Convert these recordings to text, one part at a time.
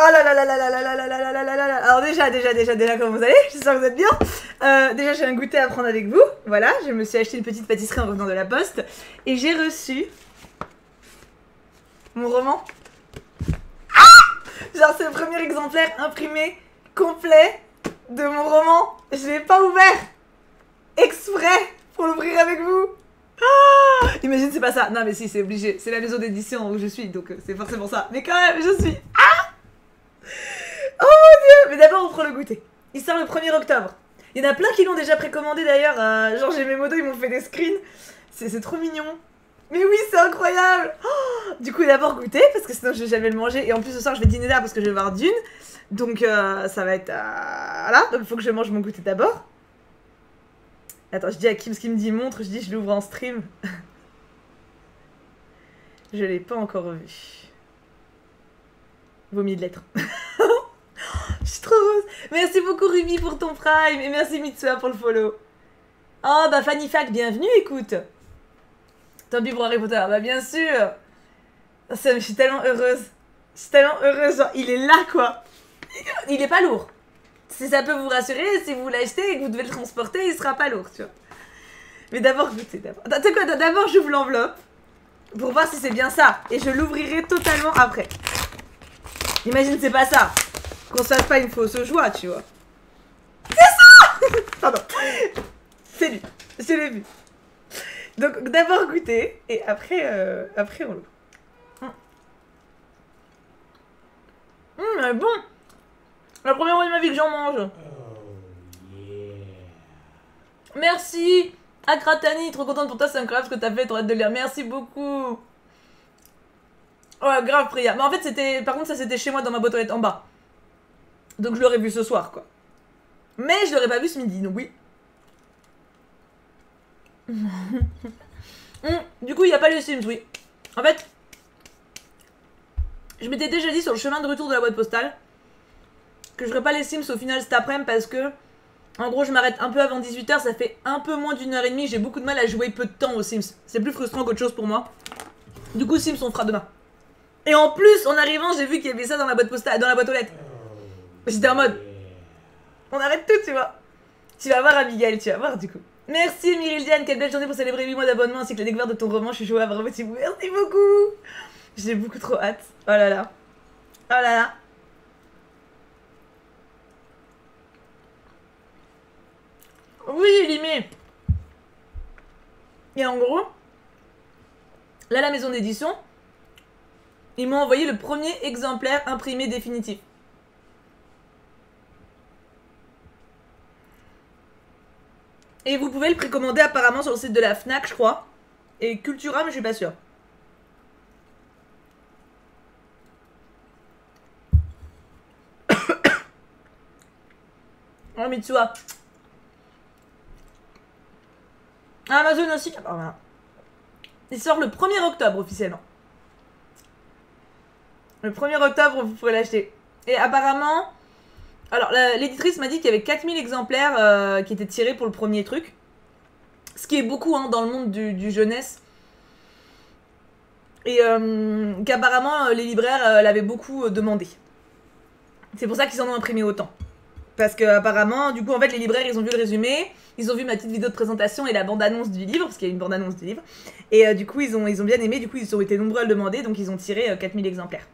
Oh là là là là là là là là là là là là là là. Alors déjà, comment vous allez? J'espère que vous êtes bien. Déjà, j'ai un goûter à prendre avec vous. Voilà, je me suis acheté une petite pâtisserie en revenant de la poste. Et j'ai reçu mon roman. Genre, c'est le premier exemplaire imprimé, complet, de mon roman. Je l'ai pas ouvert exprès pour l'ouvrir avec vous. Ah, imagine, c'est pas ça. Non, mais si, c'est obligé. C'est la maison d'édition où je suis, donc c'est forcément ça. Mais quand même, je suis... Oh mon dieu! Mais d'abord, on prend le goûter. Il sort le 1er octobre. Il y en a plein qui l'ont déjà précommandé d'ailleurs. Genre, j'ai mes modos, ils m'ont fait des screens. C'est trop mignon. Mais oui, c'est incroyable! Oh, du coup, d'abord goûter, parce que sinon je vais jamais le manger. Et en plus, ce soir, je vais dîner là parce que je vais voir Dune. Donc, ça va être. Voilà, donc il faut que je mange mon goûter d'abord. Attends, je dis à Kim ce qu'il me dit montre, je dis je l'ouvre en stream. Je l'ai pas encore vu. Vomi de lettres. Je suis trop heureuse. Merci beaucoup Ruby pour ton prime. Et merci Mitsua pour le follow. Oh bah Fanny Fac, bienvenue, écoute. Tant pis pour Harry Potter, bah bien sûr. Je suis tellement heureuse. Je suis tellement heureuse, genre il est là quoi. Il est pas lourd. Si ça peut vous rassurer, si vous l'achetez et que vous devez le transporter, il sera pas lourd, tu vois. Mais d'abord goûtez, d'abord. Tu sais quoi, d'abord j'ouvre l'enveloppe pour voir si c'est bien ça. Et je l'ouvrirai totalement après. Imagine c'est pas ça. Qu'on se fasse pas une fausse joie, tu vois. C'est ça. Pardon. C'est lui. Je l'ai vu. Donc d'abord goûter et après, après on l'ouvre. Mais bon. La première fois de ma vie que j'en mange. Oh, yeah. Merci Akratani, trop contente pour toi, c'est incroyable ce que t'as fait, trop hâte de lire. Merci beaucoup. Ouais, grave Priya. Mais en fait c'était, par contre ça c'était chez moi dans ma boîte aux lettres en bas. Donc je l'aurais vu ce soir quoi. Mais je l'aurais pas vu ce midi, donc oui. Du coup il n'y a pas les Sims, oui. En fait, je m'étais déjà dit sur le chemin de retour de la boîte postale que je ferais pas les Sims au final cet après-midi parce que en gros je m'arrête un peu avant 18h, ça fait un peu moins d'1h30, j'ai beaucoup de mal à jouer peu de temps aux Sims. C'est plus frustrant qu'autre chose pour moi. Du coup Sims on fera demain. Et en plus en arrivant j'ai vu qu'il y avait ça dans la boîte postale, dans la boîte aux lettres. J'étais en mode on arrête tout tu vois. Tu vas voir Abigail, tu vas voir du coup. Merci Myrildiane, quelle belle journée pour célébrer 8 mois d'abonnement ainsi que la découverte de ton roman, je suis jouée à vraiment petit bout. Merci beaucoup. J'ai beaucoup trop hâte. Oh là là. Oh là là. Oui, Limé. Et en gros, là, la maison d'édition, ils m'ont envoyé le premier exemplaire imprimé définitif. Et vous pouvez le précommander apparemment sur le site de la Fnac, je crois. Et Cultura, mais je suis pas sûre. Oh, Mitsua. Amazon aussi. Oh, voilà. Il sort le 1er octobre officiellement. Le 1er octobre, vous pourrez l'acheter. Et apparemment... Alors, l'éditrice m'a dit qu'il y avait 4000 exemplaires qui étaient tirés pour le premier truc. Ce qui est beaucoup hein, dans le monde du jeunesse. Et qu'apparemment, les libraires l'avaient beaucoup demandé. C'est pour ça qu'ils en ont imprimé autant. Parce que apparemment, du coup, en fait, les libraires, ils ont vu le résumé, ils ont vu ma petite vidéo de présentation et la bande-annonce du livre, parce qu'il y a une bande-annonce du livre. Et du coup, ils ont bien aimé, du coup, ils ont été nombreux à le demander, donc ils ont tiré 4000 exemplaires.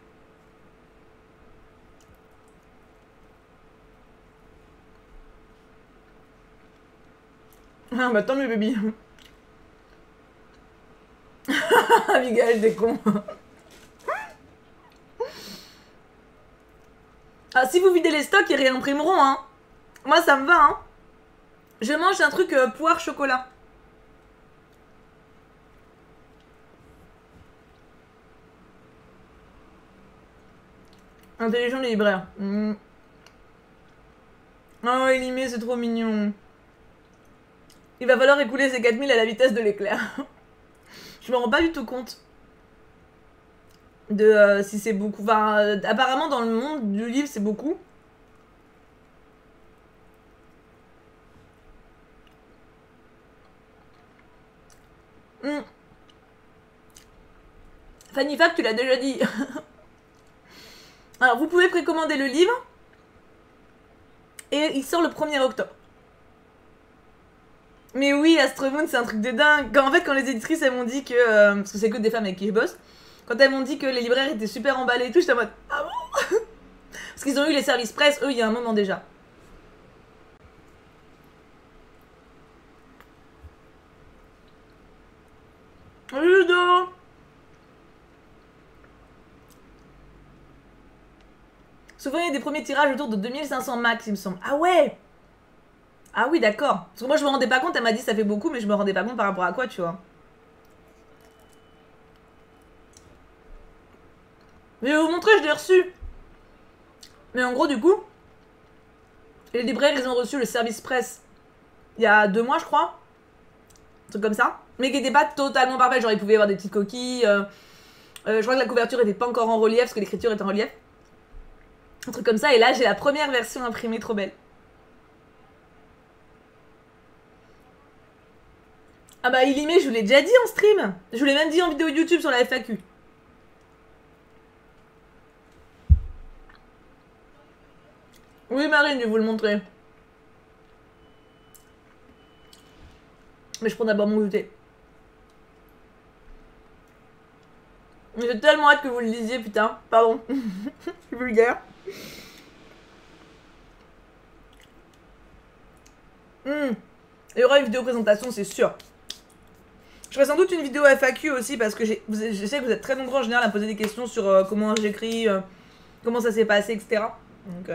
Ah bah tant mieux, baby. Abigail, t'es con. Ah, si vous videz les stocks, ils réimprimeront, hein. Moi, ça me va, hein. Je mange un truc poire chocolat. Intelligent les libraires. Oh, Elimé, c'est trop mignon. Il va falloir écouler ces 4000 à la vitesse de l'éclair. Je me rends pas du tout compte de si c'est beaucoup. Enfin, apparemment, dans le monde du livre, c'est beaucoup. Fanny Fac, tu l'as déjà dit. Alors, vous pouvez précommander le livre. Et il sort le 1er octobre. Mais oui, Astromoon, c'est un truc de dingue. En fait, quand les éditrices, elles m'ont dit que... parce que c'est que des femmes avec qui je bosse. Quand elles m'ont dit que les libraires étaient super emballés et tout, j'étais en mode... Ah bon? Parce qu'ils ont eu les services presse, eux, il y a un moment déjà. Ludo! Souvent, il y a des premiers tirages autour de 2500 max, il me semble. Ah ouais! Ah oui, d'accord. Parce que moi, je me rendais pas compte, elle m'a dit ça fait beaucoup, mais je me rendais pas compte par rapport à quoi, tu vois. Je vais vous montrer, je l'ai reçu. Mais en gros, du coup, les libraires, ils ont reçu le service presse il y a 2 mois, je crois. Un truc comme ça. Mais qui n'était pas totalement parfait. Genre, il pouvait y avoir des petites coquilles. Je crois que la couverture était pas encore en relief, parce que l'écriture est en relief. Un truc comme ça. Et là, j'ai la première version imprimée, trop belle. Ah bah, Illimé, je vous l'ai déjà dit en stream. Je vous l'ai même dit en vidéo YouTube sur la FAQ. Oui, Marine, je vais vous le montrer. Mais je prends d'abord mon goûter. J'ai tellement hâte que vous le lisiez, putain. Pardon. Je suis vulgaire. Il y aura une vidéo présentation, c'est sûr. Je ferai sans doute une vidéo FAQ aussi parce que je sais que vous êtes très nombreux en général à poser des questions sur comment j'écris, comment ça s'est passé, etc. Donc,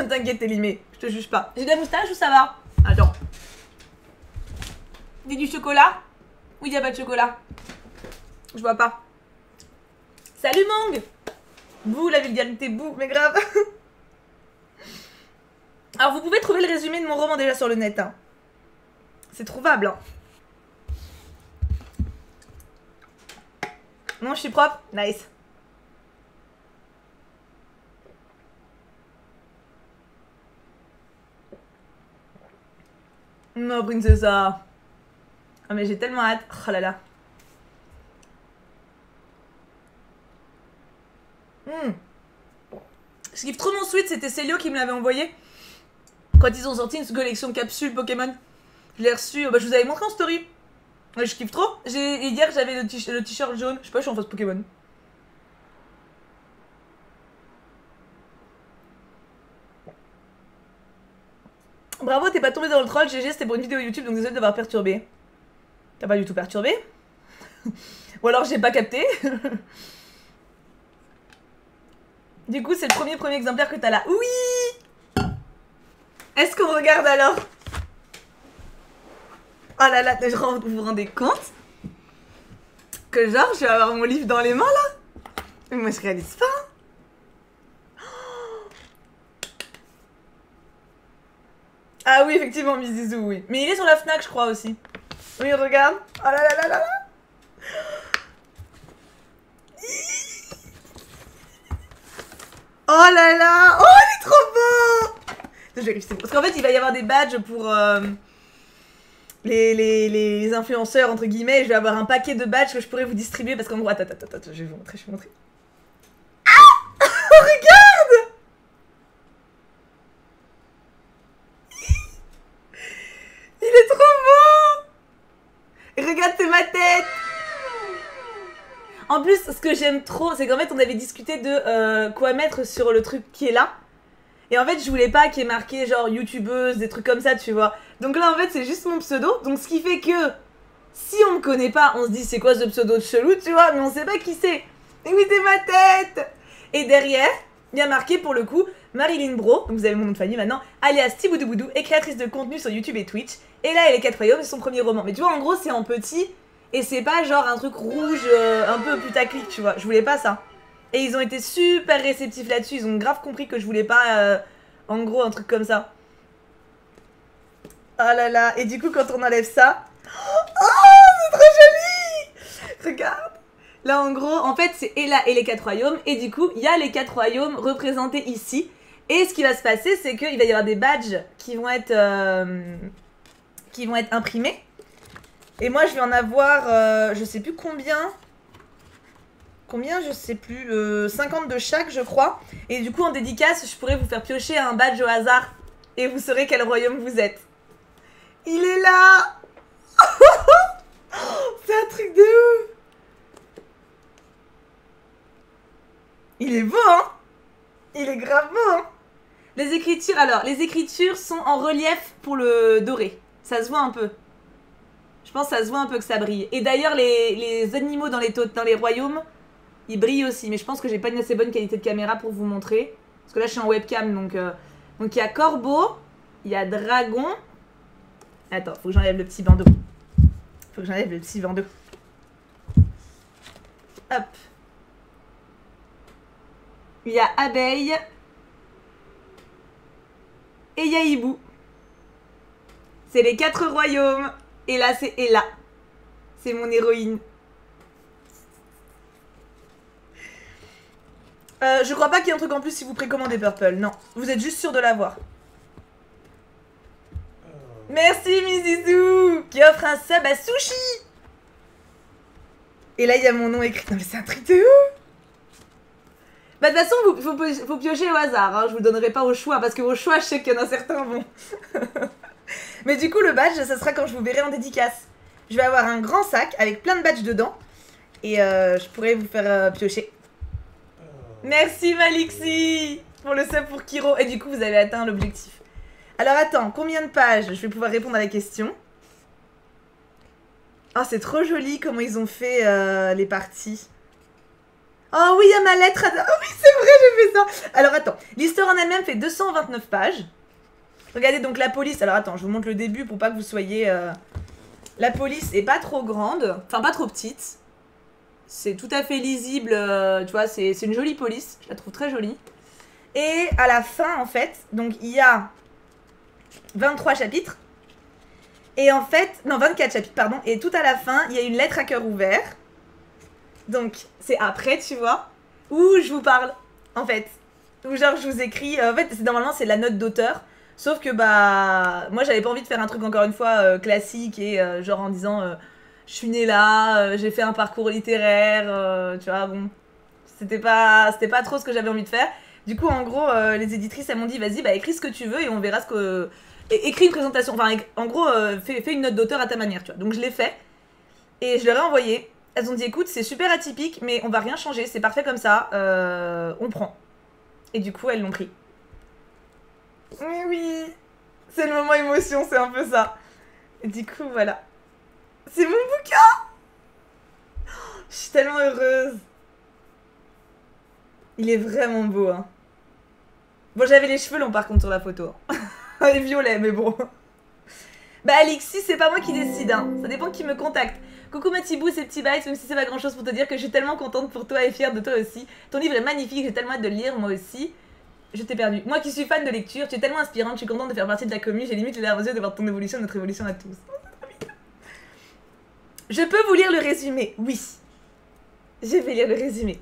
t'inquiète, Elimé, je te juge pas. J'ai de la moustache ou ça va? Attends. Il y a du chocolat? Ou il n'y a pas de chocolat? Je vois pas. Salut Mang! Bouh, la vulgarité, bouh, mais grave. Alors, vous pouvez trouver le résumé de mon roman déjà sur le net. Hein. C'est trouvable. Hein. Non, je suis propre. Nice. Non, princessa. Ah, mais j'ai tellement hâte. Oh là là. Je kiffe trop mon sweat. C'était Célio qui me l'avait envoyé. Quand ils ont sorti une collection capsule Pokémon. Je l'ai reçu. Bah, je vous avais montré en story. Ouais, je kiffe trop. Hier, j'avais le t-shirt jaune. Je sais pas, je suis en face Pokémon. Bravo, t'es pas tombé dans le troll, GG, c'était pour une vidéo YouTube, donc désolé d'avoir perturbé. T'as pas du tout perturbé? Ou alors j'ai pas capté. Du coup, c'est le premier exemplaire que t'as là. Oui! Est-ce qu'on regarde alors? Oh là là, vous vous rendez compte? Que genre, je vais avoir mon livre dans les mains là? Mais moi je réalise pas. Ah oui, effectivement, Miss Zizou, oui. Mais il est sur la Fnac, je crois aussi. Oui, regarde. Oh là là là là là. Oh là là. Oh, il est trop beau. Je vais vérifier. Parce qu'en fait, il va y avoir des badges pour les influenceurs, entre guillemets. Je vais avoir un paquet de badges que je pourrais vous distribuer. Parce qu'en gros, attends, je vais vous montrer, Ah. Regarde. Il est trop beau. Regarde, c'est ma tête. En plus, ce que j'aime trop, c'est qu'en fait, on avait discuté de quoi mettre sur le truc qui est là. Et en fait, je voulais pas qu'il y ait marqué genre youtubeuse, des trucs comme ça, tu vois. Donc là, en fait, c'est juste mon pseudo. Donc ce qui fait que si on me connaît pas, on se dit c'est quoi ce pseudo de chelou, tu vois. Mais on sait pas qui c'est. Et oui, c'est ma tête. Et derrière, il y a marqué pour le coup Marilyn Bro, donc vous avez mon nom de famille maintenant, alias Tiboudouboudou, et créatrice de contenu sur YouTube et Twitch. Et là, elle est 4 royaumes, c'est son premier roman. Mais tu vois, en gros, c'est en petit. Et c'est pas genre un truc rouge, un peu putaclic, tu vois. Je voulais pas ça. Et ils ont été super réceptifs là-dessus. Ils ont grave compris que je voulais pas, en gros, un truc comme ça. Oh là là. Et du coup, quand on enlève ça... Oh, c'est trop joli. Regarde. Là, en gros, en fait, c'est Ella et les 4 royaumes. Et du coup, il y a les 4 royaumes représentés ici. Et ce qui va se passer, c'est qu'il va y avoir des badges qui vont être imprimés. Et moi, je vais en avoir, je sais plus combien Combien, je sais plus, 50 de chaque, je crois. Et du coup, en dédicace, je pourrais vous faire piocher un badge au hasard. Et vous saurez quel royaume vous êtes. Il est là. C'est un truc de ouf. Il est beau, hein. Il est grave beau, hein. Les écritures, alors, les écritures sont en relief pour le doré. Ça se voit un peu. Je pense que ça se voit un peu que ça brille. Et d'ailleurs, les animaux dans les royaumes, ils brillent aussi. Mais je pense que j'ai pas une assez bonne qualité de caméra pour vous montrer. Parce que là, je suis en webcam, donc il y a corbeau, il y a dragon. Attends, faut que j'enlève le petit bandeau. Faut que j'enlève le petit bandeau. Hop. Il y a abeille. Et il y a hibou. C'est les 4 royaumes. Et là, c'est Ella. C'est mon héroïne. Je crois pas qu'il y ait un truc en plus si vous précommandez Purple. Non, vous êtes juste sûr de l'avoir. Merci Mizizou qui offre un sub à Sushi. Et là, il y a mon nom écrit. Non mais c'est un truc de ouf. Bah de toute façon, vous piochez au hasard. Hein. Je vous donnerai pas au choix parce que vos choix, je sais qu'il y en a certains bons. Mais du coup, le badge, ça sera quand je vous verrai en dédicace. Je vais avoir un grand sac avec plein de badges dedans. Et je pourrai vous faire piocher. Merci Malixi pour le sub pour Kiro. Et du coup, vous avez atteint l'objectif. Alors attends, combien de pages? Je vais pouvoir répondre à la question. Oh, c'est trop joli comment ils ont fait les parties. Oh oui, il y a ma lettre. Oh oui, c'est vrai, j'ai fait ça. Alors attends, l'histoire en elle-même fait 229 pages. Regardez donc la police. Alors attends, je vous montre le début pour pas que vous soyez... La police est pas trop grande, enfin pas trop petite. C'est tout à fait lisible, tu vois, c'est une jolie police. Je la trouve très jolie. Et à la fin, en fait, donc il y a 23 chapitres. Et en fait, non, 24 chapitres, pardon. Et tout à la fin, il y a une lettre à cœur ouvert. Donc, c'est après, tu vois, où je vous parle, en fait. Où genre, je vous écris... en fait, normalement, c'est la note d'auteur. Sauf que, bah... Moi, j'avais pas envie de faire un truc, encore une fois, classique. Et genre en disant... je suis née là, j'ai fait un parcours littéraire, tu vois, bon... C'était pas trop ce que j'avais envie de faire. Du coup, en gros, les éditrices, elles m'ont dit, vas-y, bah écris ce que tu veux et on verra ce que... Écris une présentation, enfin, en gros, fais une note d'auteur à ta manière, tu vois. Donc je l'ai fait et je leur ai envoyé. Elles ont dit, écoute, c'est super atypique, mais on va rien changer, c'est parfait comme ça, on prend. Et du coup, elles l'ont pris. Mais oui, c'est le moment émotion, c'est un peu ça. Et du coup, voilà. C'est mon bouquin. Je suis tellement heureuse. Il est vraiment beau, hein. Bon, j'avais les cheveux longs par contre sur la photo. Et violet, mais bon. Bah Alexis, c'est pas moi qui décide, hein. Ça dépend qui me contacte. Coucou Matibou, ces petits bites, même si c'est pas grand chose pour te dire que je suis tellement contente pour toi et fière de toi aussi. Ton livre est magnifique, j'ai tellement hâte de le lire, moi aussi. Je t'ai perdu. Moi qui suis fan de lecture, tu es tellement inspirante, je suis contente de faire partie de la commune, j'ai limite les larmes aux yeux de voir ton évolution, notre évolution à tous. Je peux vous lire le résumé, oui. Je vais lire le résumé.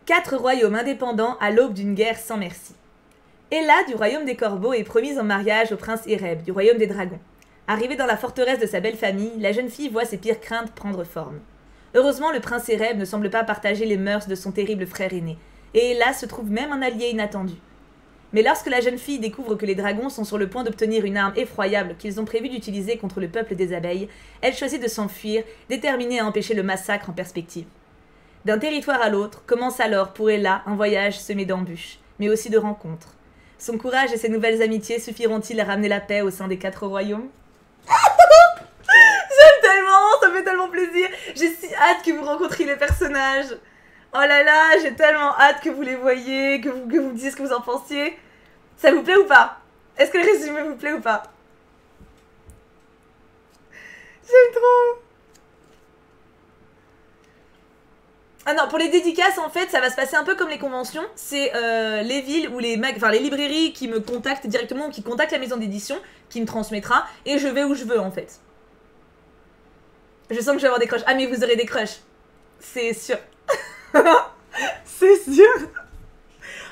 4 royaumes indépendants à l'aube d'une guerre sans merci. Ella, du royaume des corbeaux, est promise en mariage au prince Ereb, du royaume des dragons. Arrivée dans la forteresse de sa belle famille, la jeune fille voit ses pires craintes prendre forme. Heureusement, le prince Ereb ne semble pas partager les mœurs de son terrible frère aîné, et Ella se trouve même un allié inattendu. Mais lorsque la jeune fille découvre que les dragons sont sur le point d'obtenir une arme effroyable qu'ils ont prévu d'utiliser contre le peuple des abeilles, elle choisit de s'enfuir, déterminée à empêcher le massacre en perspective. D'un territoire à l'autre commence alors pour Ella un voyage semé d'embûches, mais aussi de rencontres. Son courage et ses nouvelles amitiés suffiront-ils à ramener la paix au sein des 4 royaumes? J'aime tellement, ça me fait tellement plaisir. J'ai si hâte que vous rencontriez les personnages. Oh là là, j'ai tellement hâte que vous les voyiez, que vous me disiez ce que vous en pensiez. Ça vous plaît ou pas? Est-ce que le résumé vous plaît ou pas? J'aime trop. Ah non, pour les dédicaces, en fait, ça va se passer un peu comme les conventions. C'est les villes ou les librairies qui me contactent directement ou qui contactent la maison d'édition, qui me transmettra, et je vais où je veux, en fait. Je sens que je vais avoir des crushs. Ah, mais vous aurez des crushs. C'est sûr. C'est sûr.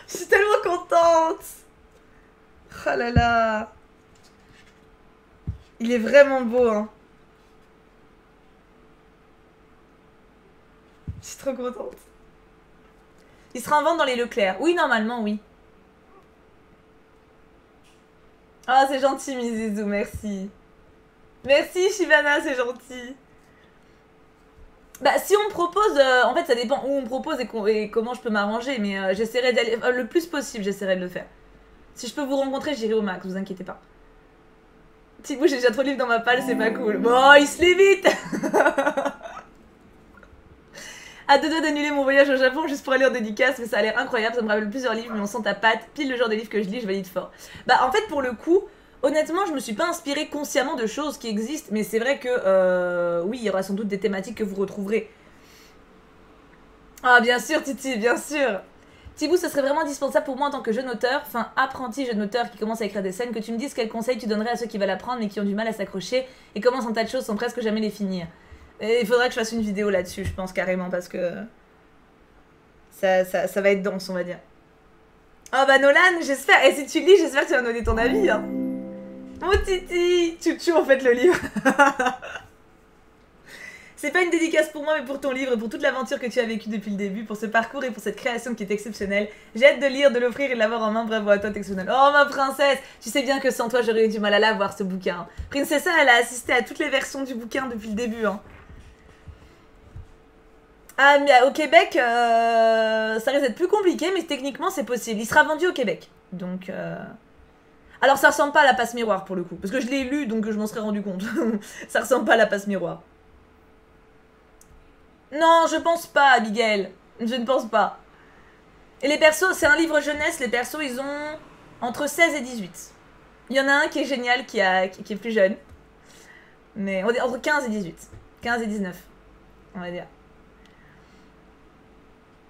Je suis tellement contente. Oh là là. Il est vraiment beau, hein. Je suis trop contente. Il sera en vente dans les Leclerc. Oui, normalement, oui. Ah, c'est gentil, Mizizou, merci. Merci, Shivana, c'est gentil. Bah, si on me propose, en fait, ça dépend où on me propose et comment je peux m'arranger, mais j'essaierai d'aller le plus possible, j'essaierai de le faire. Si je peux vous rencontrer, j'irai au max, vous inquiétez pas. Thibaut, j'ai déjà trop de livres dans ma palle, c'est pas cool. Bon, il se l'évite. À deux doigts d'annuler mon voyage au Japon juste pour aller en dédicace, mais ça a l'air incroyable, ça me rappelle plusieurs livres, mais on sent ta patte, pile le genre de livre que je lis, je valide fort. Bah, en fait, pour le coup, honnêtement, je me suis pas inspirée consciemment de choses qui existent, mais c'est vrai que, oui, il y aura sans doute des thématiques que vous retrouverez. Ah, bien sûr, Titi, bien sûr. Thibaut, ce serait vraiment indispensable pour moi en tant que jeune auteur, enfin apprenti jeune auteur qui commence à écrire des scènes, que tu me dises quels conseils tu donnerais à ceux qui veulent apprendre mais qui ont du mal à s'accrocher et commencent un tas de choses sans presque jamais les finir. Et il faudrait que je fasse une vidéo là-dessus, je pense carrément, parce que ça va être dense, on va dire. Oh bah Nolan, j'espère, et si tu lis, j'espère que tu vas me donner ton avis. Hein. Mon Titi, Chouchou en fait le livre. C'est pas une dédicace pour moi, mais pour ton livre et pour toute l'aventure que tu as vécue depuis le début, pour ce parcours et pour cette création qui est exceptionnelle. J'ai hâte de lire, de l'offrir et de l'avoir en main. Bravo à toi, t'es exceptionnel. Oh ma princesse, tu sais bien que sans toi, j'aurais eu du mal à l'avoir, ce bouquin. Princessa, elle a assisté à toutes les versions du bouquin depuis le début. Hein. Ah, mais au Québec, ça risque d'être plus compliqué, mais techniquement, c'est possible. Il sera vendu au Québec. Donc... Alors, ça ressemble pas à la passe miroir, pour le coup. Parce que je l'ai lu, donc je m'en serais rendu compte. Ça ressemble pas à la passe miroir. Non, je pense pas, Abigail. Je ne pense pas. Et les persos, c'est un livre jeunesse, les persos, ils ont entre 16 et 18. Il y en a un qui est génial, qui est plus jeune. Mais on est entre 15 et 18. 15 et 19, on va dire.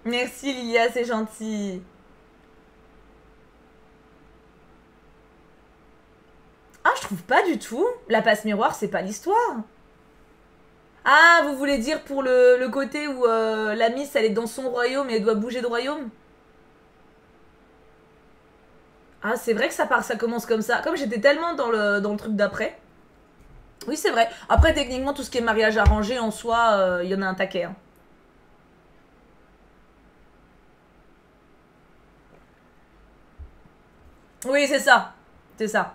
Merci Lilia, c'est gentil. Ah, je trouve pas du tout. La passe miroir, c'est pas l'histoire. Ah, vous voulez dire pour le côté où la Miss, elle est dans son royaume et elle doit bouger de royaume? Ah, c'est vrai que ça commence comme ça. Comme j'étais tellement dans le truc d'après. Oui, c'est vrai. Après, techniquement, tout ce qui est mariage arrangé, en soi, il y en a un taquet. Hein. Oui, c'est ça. C'est ça.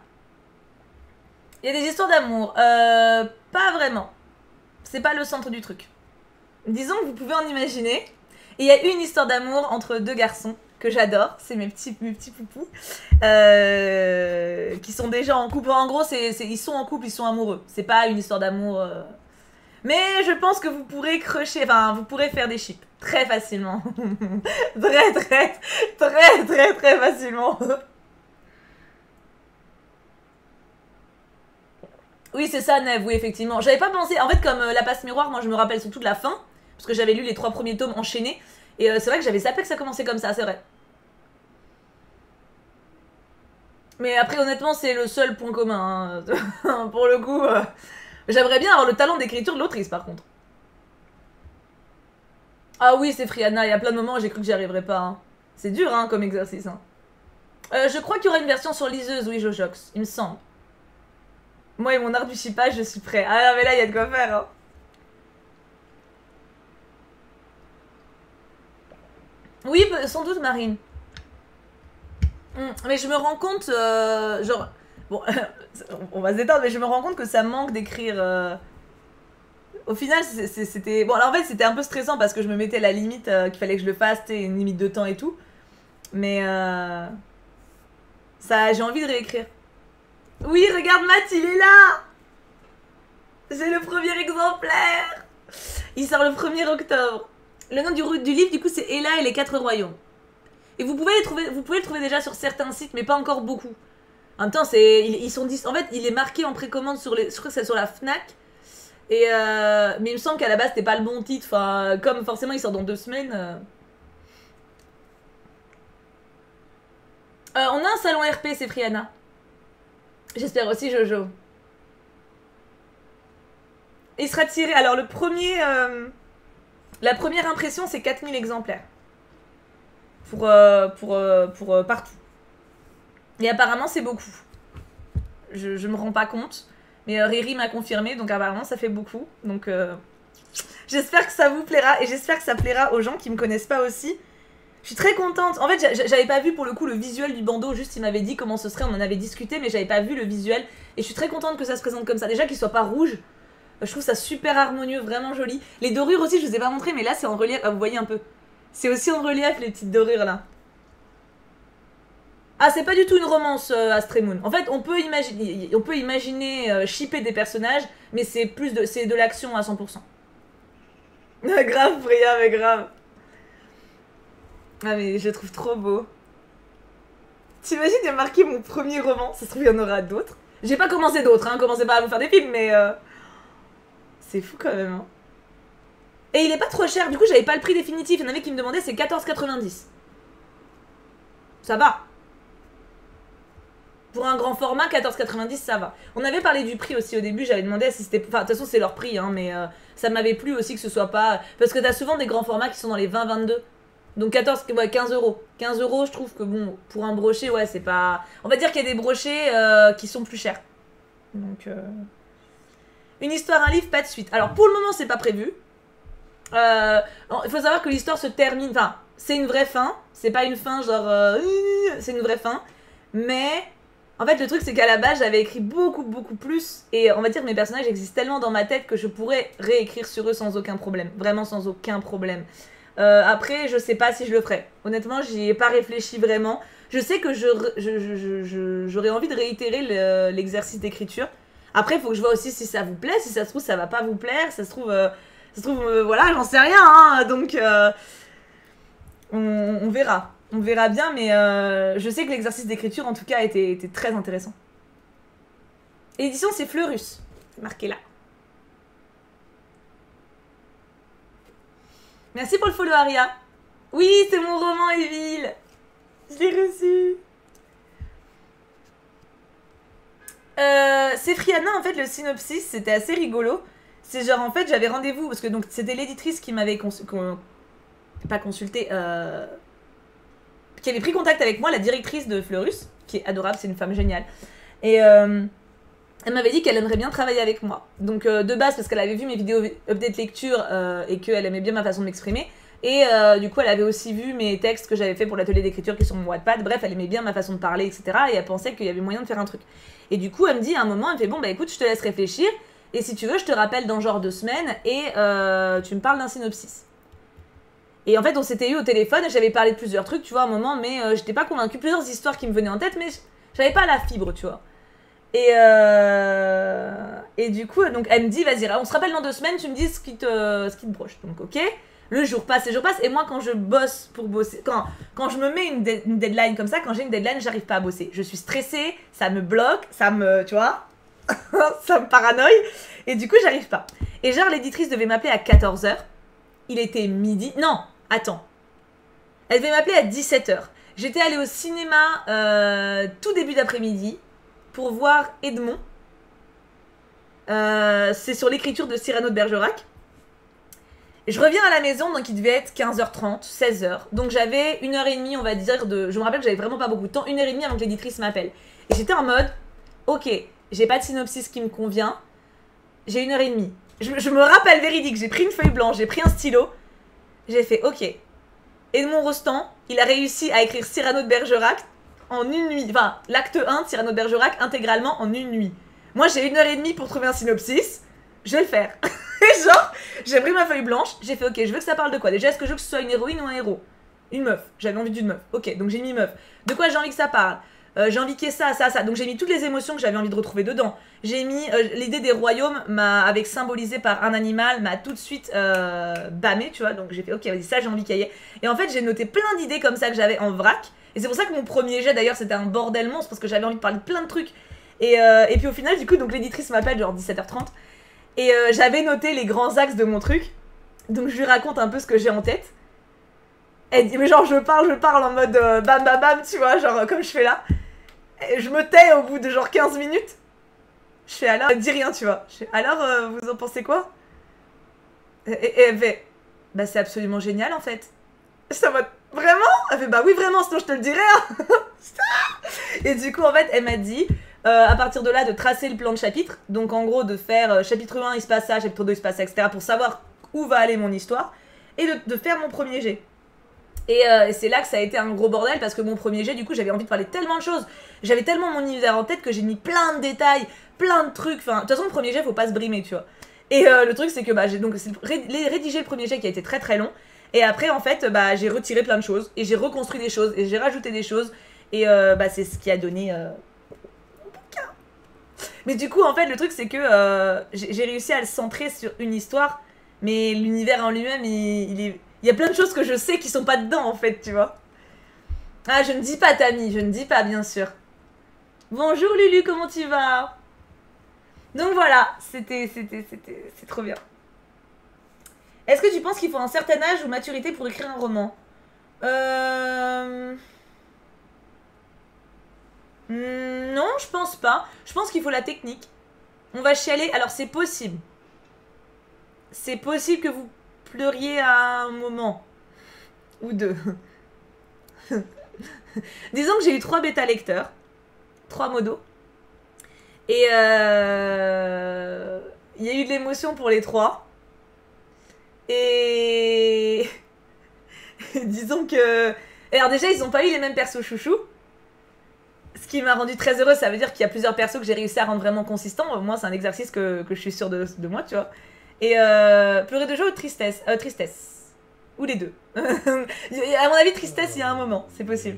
Il y a des histoires d'amour. Pas vraiment. C'est pas le centre du truc. Disons que vous pouvez en imaginer. Et il y a une histoire d'amour entre deux garçons que j'adore. C'est mes petits poupous. Qui sont déjà en couple. En gros, ils sont en couple, ils sont amoureux. C'est pas une histoire d'amour. Mais je pense que vous pourrez crusher. Enfin, vous pourrez faire des chips. Très facilement. Très facilement. Oui, c'est ça, Neve, oui, effectivement. J'avais pas pensé. En fait, comme la passe miroir, moi je me rappelle surtout de la fin. Parce que j'avais lu les 3 premiers tomes enchaînés. Et c'est vrai que j'avais zappé que ça commençait comme ça, c'est vrai. Mais après, honnêtement, c'est le seul point commun. Hein. Pour le coup, j'aimerais bien avoir le talent d'écriture de l'autrice, par contre. Ah oui, c'est Friana. Il y a plein de moments où j'ai cru que j'y arriverais pas. Hein. C'est dur, hein, comme exercice. Hein. Je crois qu'il y aura une version sur liseuse, oui, Jojox. Il me semble. Moi et mon art du chippage, je suis prêt. Ah non, mais là, il y a de quoi faire. Hein. Oui, sans doute, Marine. Mais je me rends compte, genre... Bon, on va se détendre, mais je me rends compte que ça manque d'écrire... Au final, c'était... Bon, alors en fait, c'était un peu stressant parce que je me mettais la limite qu'il fallait que je le fasse, une limite de temps et tout. Mais ça, j'ai envie de réécrire. Oui, regarde Matt, il est là. J'ai le premier exemplaire. Il sort le 1er octobre. Le nom du livre, du coup, c'est Ella et les 4 royaumes. Et vous pouvez le trouver déjà sur certains sites, mais pas encore beaucoup. En même temps, ils sont en fait, il est marqué en précommande je crois que c'est sur la Fnac. Et mais il me semble qu'à la base, c'était pas le bon titre. Enfin, comme forcément, il sort dans 2 semaines. On a un salon RP, c'est Friana. J'espère aussi Jojo. Il sera tiré. Alors, le premier. La première impression, c'est 4000 exemplaires. Pour partout. Et apparemment, c'est beaucoup. Je me rends pas compte. Mais Riri m'a confirmé, donc apparemment, ça fait beaucoup. Donc, J'espère que ça vous plaira et j'espère que ça plaira aux gens qui me connaissent pas aussi. Je suis très contente. En fait, j'avais pas vu pour le coup le visuel du bandeau, juste il m'avait dit comment ce serait, on en avait discuté, mais j'avais pas vu le visuel. Et je suis très contente que ça se présente comme ça. Déjà qu'il soit pas rouge, je trouve ça super harmonieux, vraiment joli. Les dorures aussi, je vous ai pas montré, mais là c'est en relief, ah, vous voyez un peu. C'est aussi en relief les petites dorures là. Ah, c'est pas du tout une romance Astray Moon. En fait, on peut imaginer shipper des personnages, mais c'est de l'action à 100%. Grave, Priya, mais grave. Ah, mais je le trouve trop beau. T'imagines, il y a marqué mon premier roman. Ça se trouve, il y en aura d'autres. J'ai pas commencé d'autres, hein. Commencez pas à me faire des films, mais. C'est fou quand même, hein. Et il est pas trop cher. Du coup, j'avais pas le prix définitif. Il y en avait qui me demandaient, c'est 14,90. Ça va. Pour un grand format, 14,90 ça va. On avait parlé du prix aussi au début, j'avais demandé si c'était... Enfin, de toute façon, c'est leur prix, hein, mais ça m'avait plu aussi que ce soit pas... Parce que t'as souvent des grands formats qui sont dans les 20-22. Donc 15 euros. 15 euros, je trouve que bon, pour un brochet, ouais, c'est pas... On va dire qu'il y a des brochets qui sont plus chers. Donc... Une histoire, un livre, pas de suite. Alors, pour le moment, c'est pas prévu. Il faut savoir que l'histoire se termine... Enfin, c'est une vraie fin. C'est pas une fin genre... c'est une vraie fin. Mais... En fait, le truc, c'est qu'à la base, j'avais écrit beaucoup plus. Et on va dire que mes personnages existent tellement dans ma tête que je pourrais réécrire sur eux sans aucun problème. Vraiment sans aucun problème. Après, je sais pas si je le ferai. Honnêtement, j'y ai pas réfléchi vraiment. Je sais que j'aurais envie de réitérer l'exercice d'écriture. Après, il faut que je vois aussi si ça vous plaît. Si ça se trouve, ça va pas vous plaire. Ça se trouve, voilà, j'en sais rien. Hein, donc, on verra. On verra bien, mais je sais que l'exercice d'écriture, en tout cas, était très intéressant. L'édition, c'est Fleurus. C'est marqué là. Merci pour le follow, Aria. Oui, c'est mon roman, Evil. Je l'ai reçu. C'est Friana, en fait, le synopsis, c'était assez rigolo. C'est genre, en fait, j'avais rendez-vous, parce que donc c'était l'éditrice qui m'avait pas consulté, qui avait pris contact avec moi, la directrice de Fleurus, qui est adorable, c'est une femme géniale. Et elle m'avait dit qu'elle aimerait bien travailler avec moi. Donc de base, parce qu'elle avait vu mes vidéos update lecture et qu'elle aimait bien ma façon de m'exprimer. Et du coup, elle avait aussi vu mes textes que j'avais fait pour l'atelier d'écriture qui sont mon Wattpad. Bref, elle aimait bien ma façon de parler, etc. Et elle pensait qu'il y avait moyen de faire un truc. Et du coup, elle me dit à un moment, elle me fait bon, bah écoute, je te laisse réfléchir. Et si tu veux, je te rappelle dans genre 2 semaines et tu me parles d'un synopsis. Et en fait, on s'était eu au téléphone et j'avais parlé de plusieurs trucs, tu vois, à un moment, mais j'étais pas convaincue. Plusieurs histoires qui me venaient en tête, mais j'avais pas la fibre, tu vois. Et du coup, donc elle me dit, vas-y, on se rappelle dans 2 semaines, tu me dis ce qui te broche. Donc, ok. Le jour passe, les jours passent, et moi, quand je bosse pour bosser, quand je me mets une deadline comme ça, quand j'ai une deadline, j'arrive pas à bosser. Je suis stressée, ça me bloque, ça me, tu vois, ça me paranoïe, et du coup, j'arrive pas. Et genre, l'éditrice devait m'appeler à 14h. Il était midi. Non, attends. Elle devait m'appeler à 17h. J'étais allée au cinéma tout début d'après-midi pour voir Edmond. C'est sur l'écriture de Cyrano de Bergerac. Et je reviens à la maison, donc il devait être 15h30, 16h. Donc j'avais 1h30, on va dire, de... Je me rappelle que j'avais vraiment pas beaucoup de temps, 1h30 avant que l'éditrice m'appelle. Et j'étais en mode, ok, j'ai pas de synopsis qui me convient, j'ai 1h30. Je me rappelle véridique, j'ai pris une feuille blanche, j'ai pris un stylo, j'ai fait, ok. Edmond Rostand, il a réussi à écrire Cyrano de Bergerac en une nuit. Enfin, l'acte 1 de Cyrano de Bergerac intégralement en une nuit. Moi, j'ai 1h30 pour trouver un synopsis, je vais le faire. Et genre, j'ai pris ma feuille blanche, j'ai fait ok, je veux que ça parle de quoi? Déjà, est-ce que je veux que ce soit une héroïne ou un héros? Une meuf, j'avais envie d'une meuf. Ok, donc j'ai mis meuf. De quoi j'ai envie que ça parle? J'ai envie qu'il y ait ça. Donc j'ai mis toutes les émotions que j'avais envie de retrouver dedans. J'ai mis l'idée des royaumes, avec symbolisé par un animal, m'a tout de suite bâmé, tu vois. Donc j'ai fait ok, vas-y, ça j'ai envie qu'il y ait. Et en fait, j'ai noté plein d'idées comme ça que j'avais en vrac. Et c'est pour ça que mon premier jet d'ailleurs c'était un bordel monstre parce que j'avais envie de parler de plein de trucs. Et puis au final, du coup, donc l'éditrice m'appelle genre 17h30. Et j'avais noté les grands axes de mon truc. Donc je lui raconte un peu ce que j'ai en tête. Elle dit, mais genre je parle en mode bam bam bam, tu vois, genre comme je fais là. Et je me tais au bout de genre 15 minutes. Je fais alors, elle dit rien, tu vois. Je fais alors, vous en pensez quoi? Et elle fait, bah c'est absolument génial en fait. J'étais en mode, vraiment? Elle fait, bah oui vraiment, sinon je te le dirais. Hein. Et du coup en fait elle m'a dit... à partir de là, de tracer le plan de chapitre. Donc en gros, de faire chapitre 1, il se passe ça, chapitre 2, il se passe ça, etc. Pour savoir où va aller mon histoire, et de faire mon premier jet. Et c'est là que ça a été un gros bordel, parce que mon premier jet, du coup, j'avais envie de parler de tellement de choses. J'avais tellement mon univers en tête que j'ai mis plein de détails, plein de trucs. Enfin, de toute façon, le premier jet, faut pas se brimer, tu vois. Et le truc, c'est que j'ai donc rédigé le premier jet qui a été très très long. Et après, en fait, j'ai retiré plein de choses. Et j'ai reconstruit des choses. Et j'ai rajouté des choses. Et c'est ce qui a donné mon bouquin. Mais du coup, en fait, le truc, c'est que j'ai réussi à le centrer sur une histoire. Mais l'univers en lui-même, il y a plein de choses que je sais qui sont pas dedans, en fait, tu vois. Ah, je ne dis pas, Tammy, je ne dis pas, bien sûr. Bonjour, Lulu, comment tu vas? Donc voilà, c'est trop bien. Est-ce que tu penses qu'il faut un certain âge ou maturité pour écrire un roman? Non, je pense pas. Je pense qu'il faut la technique. On va chialer. Alors, c'est possible. C'est possible que vous pleuriez à un moment. Ou deux. Disons que j'ai eu 3 bêta lecteurs. 3 modos. Et il y a eu de l'émotion pour les 3. Et disons que... Alors déjà, ils ont pas eu les mêmes persos chouchous. Ce qui m'a rendu très heureuse, ça veut dire qu'il y a plusieurs persos que j'ai réussi à rendre vraiment consistants. Moi, c'est un exercice que je suis sûre de moi, tu vois. Et pleurer de joie ou de tristesse? Tristesse. Ou les deux. À mon avis, tristesse, il y a un moment, c'est possible.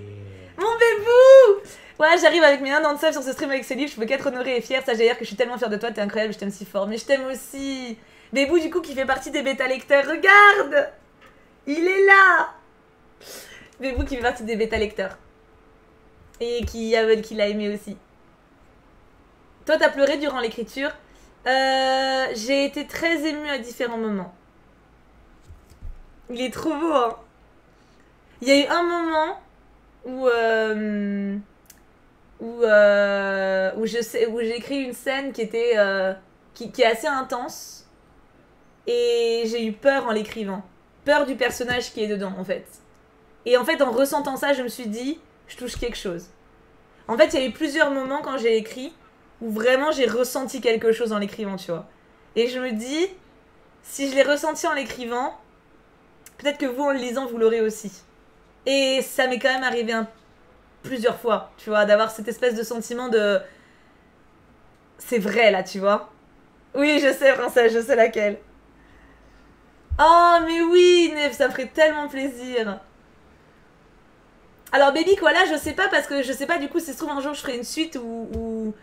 Mon bébou! Ouais, j'arrive avec mes 1 an de save sur ce stream avec ce livre, je peux qu'être honorée et fière. Ça, j'ai dire que je suis tellement fière de toi, t'es incroyable, je t'aime si fort. Mais je t'aime aussi. Bébou, du coup, qui fait partie des bêta lecteurs, regarde! Il est là! Bébou qui fait partie des bêta lecteurs. Et qui l'a aimé aussi. Toi, t'as pleuré durant l'écriture. J'ai été très émue à différents moments. Il est trop beau, hein. Il y a eu un moment où j'ai écrit une scène qui était qui est assez intense et j'ai eu peur en l'écrivant. Peur du personnage qui est dedans, en fait. Et en fait, en ressentant ça, je me suis dit, je touche quelque chose. En fait, il y a eu plusieurs moments quand j'ai écrit où vraiment j'ai ressenti quelque chose en l'écrivant, tu vois. Et je me dis, si je l'ai ressenti en l'écrivant, peut-être que vous, en le lisant, vous l'aurez aussi. Et ça m'est quand même arrivé plusieurs fois, tu vois, d'avoir cette espèce de sentiment de... C'est vrai, là, tu vois. Oui, je sais, Princesse, je sais laquelle. Oh, mais oui, Nef, ça me ferait tellement plaisir. Alors, Baby Koala, je sais pas, parce que je sais pas, du coup, si ça se trouve, un jour, je ferai une suite ou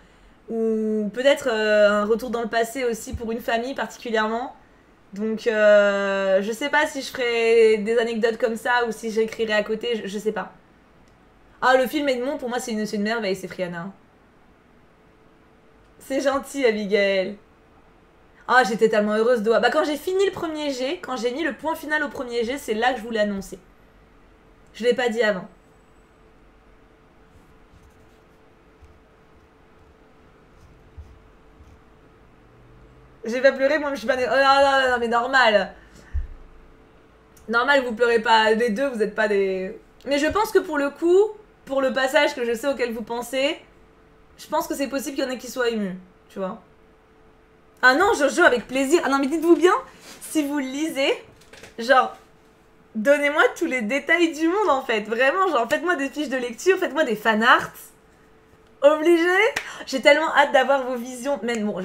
peut-être un retour dans le passé aussi pour une famille particulièrement. Donc, je sais pas si je ferai des anecdotes comme ça ou si j'écrirai à côté, je sais pas. Ah, le film Edmond, pour moi, c'est une merveille, c'est Friana. C'est gentil, Abigail. Ah, j'étais tellement heureuse d'Oa. Bah, quand j'ai fini le premier jet, quand j'ai mis le point final au premier jet, c'est là que je voulais annoncer. Je l'ai pas dit avant. J'ai pas pleuré, moi je suis pas... Oh non, non, mais normal. Normal, vous pleurez pas les deux, vous êtes pas des... Mais je pense que pour le coup, pour le passage que je sais auquel vous pensez, je pense que c'est possible qu'il y en ait qui soient émus, tu vois. Ah non, Jojo, avec plaisir. Ah non, mais dites-vous bien, si vous le lisez, genre, donnez-moi tous les détails du monde, en fait. Vraiment, genre, faites-moi des fiches de lecture, faites-moi des fanarts. Obligé. J'ai tellement hâte d'avoir vos visions. Même bon,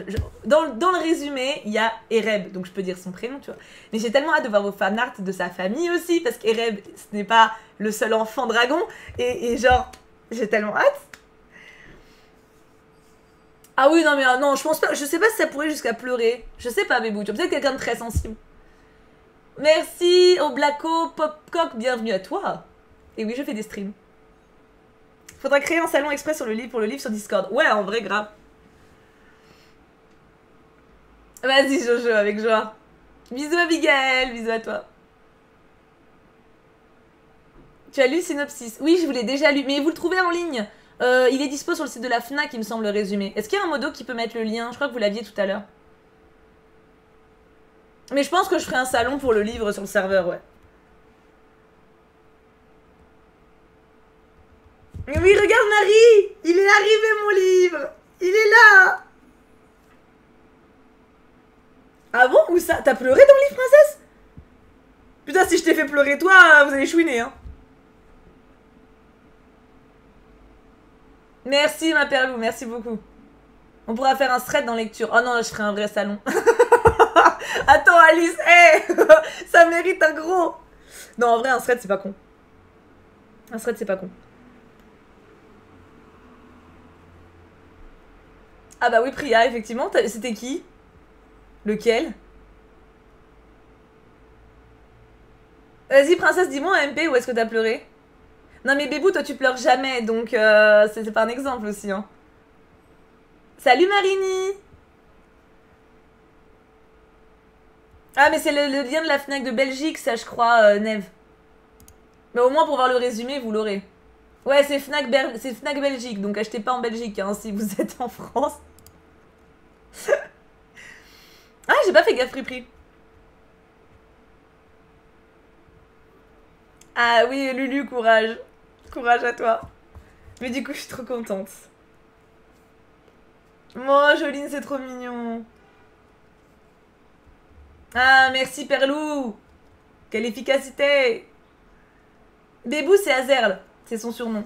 dans le résumé, il y a Ereb, donc je peux dire son prénom, tu vois. Mais j'ai tellement hâte de voir vos fanarts de sa famille aussi, parce qu'Ereb, ce n'est pas le seul enfant dragon. Et genre, j'ai tellement hâte. Ah oui, non, mais non, je pense pas. Je sais pas si ça pourrait jusqu'à pleurer. Je sais pas, Bébou. Tu es peut-être quelqu'un de très sensible. Merci au Blacko Popcock, bienvenue à toi. Et oui, je fais des streams. Faudra créer un salon exprès sur le livre, pour le livre sur Discord. Ouais, en vrai, grave. Vas-y, Jojo, avec joie. Bisous, Abigail. Bisous à toi. Tu as lu le synopsis? Oui, je vous l'ai déjà lu. Mais vous le trouvez en ligne. Il est dispo sur le site de la FNAC, il me semble, le résumé. Est-ce qu'il y a un modo qui peut mettre le lien? Je crois que vous l'aviez tout à l'heure. Mais je pense que je ferai un salon pour le livre sur le serveur, ouais. Mais oui, regarde Marie! Il est arrivé, mon livre! Il est là! Ah bon? Où ça? T'as pleuré dans le livre, princesse? Putain, si je t'ai fait pleurer toi, vous allez chouiner, hein. Merci ma perlou, merci beaucoup. On pourra faire un thread dans lecture. Oh non, là, je ferai un vrai salon. Attends Alice, hey ça mérite un gros. Non, en vrai, un thread, c'est pas con. Un thread, c'est pas con. Ah bah oui, Priya, effectivement. C'était qui? Lequel? Vas-y, princesse, dis-moi un MP, où est-ce que t'as pleuré? Non mais Bébou, toi tu pleures jamais, donc c'est pas un exemple aussi, hein. Salut Marini. Ah mais c'est le lien de la Fnac de Belgique, ça je crois, Neve. Mais au moins pour voir le résumé, vous l'aurez. Ouais, c'est Fnac Belgique, donc achetez pas en Belgique, hein, si vous êtes en France. Ah, j'ai pas fait gaffe, Pripri. Ah oui, Lulu, courage. Courage à toi. Mais du coup, je suis trop contente. Moi, Joline, c'est trop mignon. Ah, merci Perlou. Quelle efficacité. Bébou, c'est Azerl. C'est son surnom.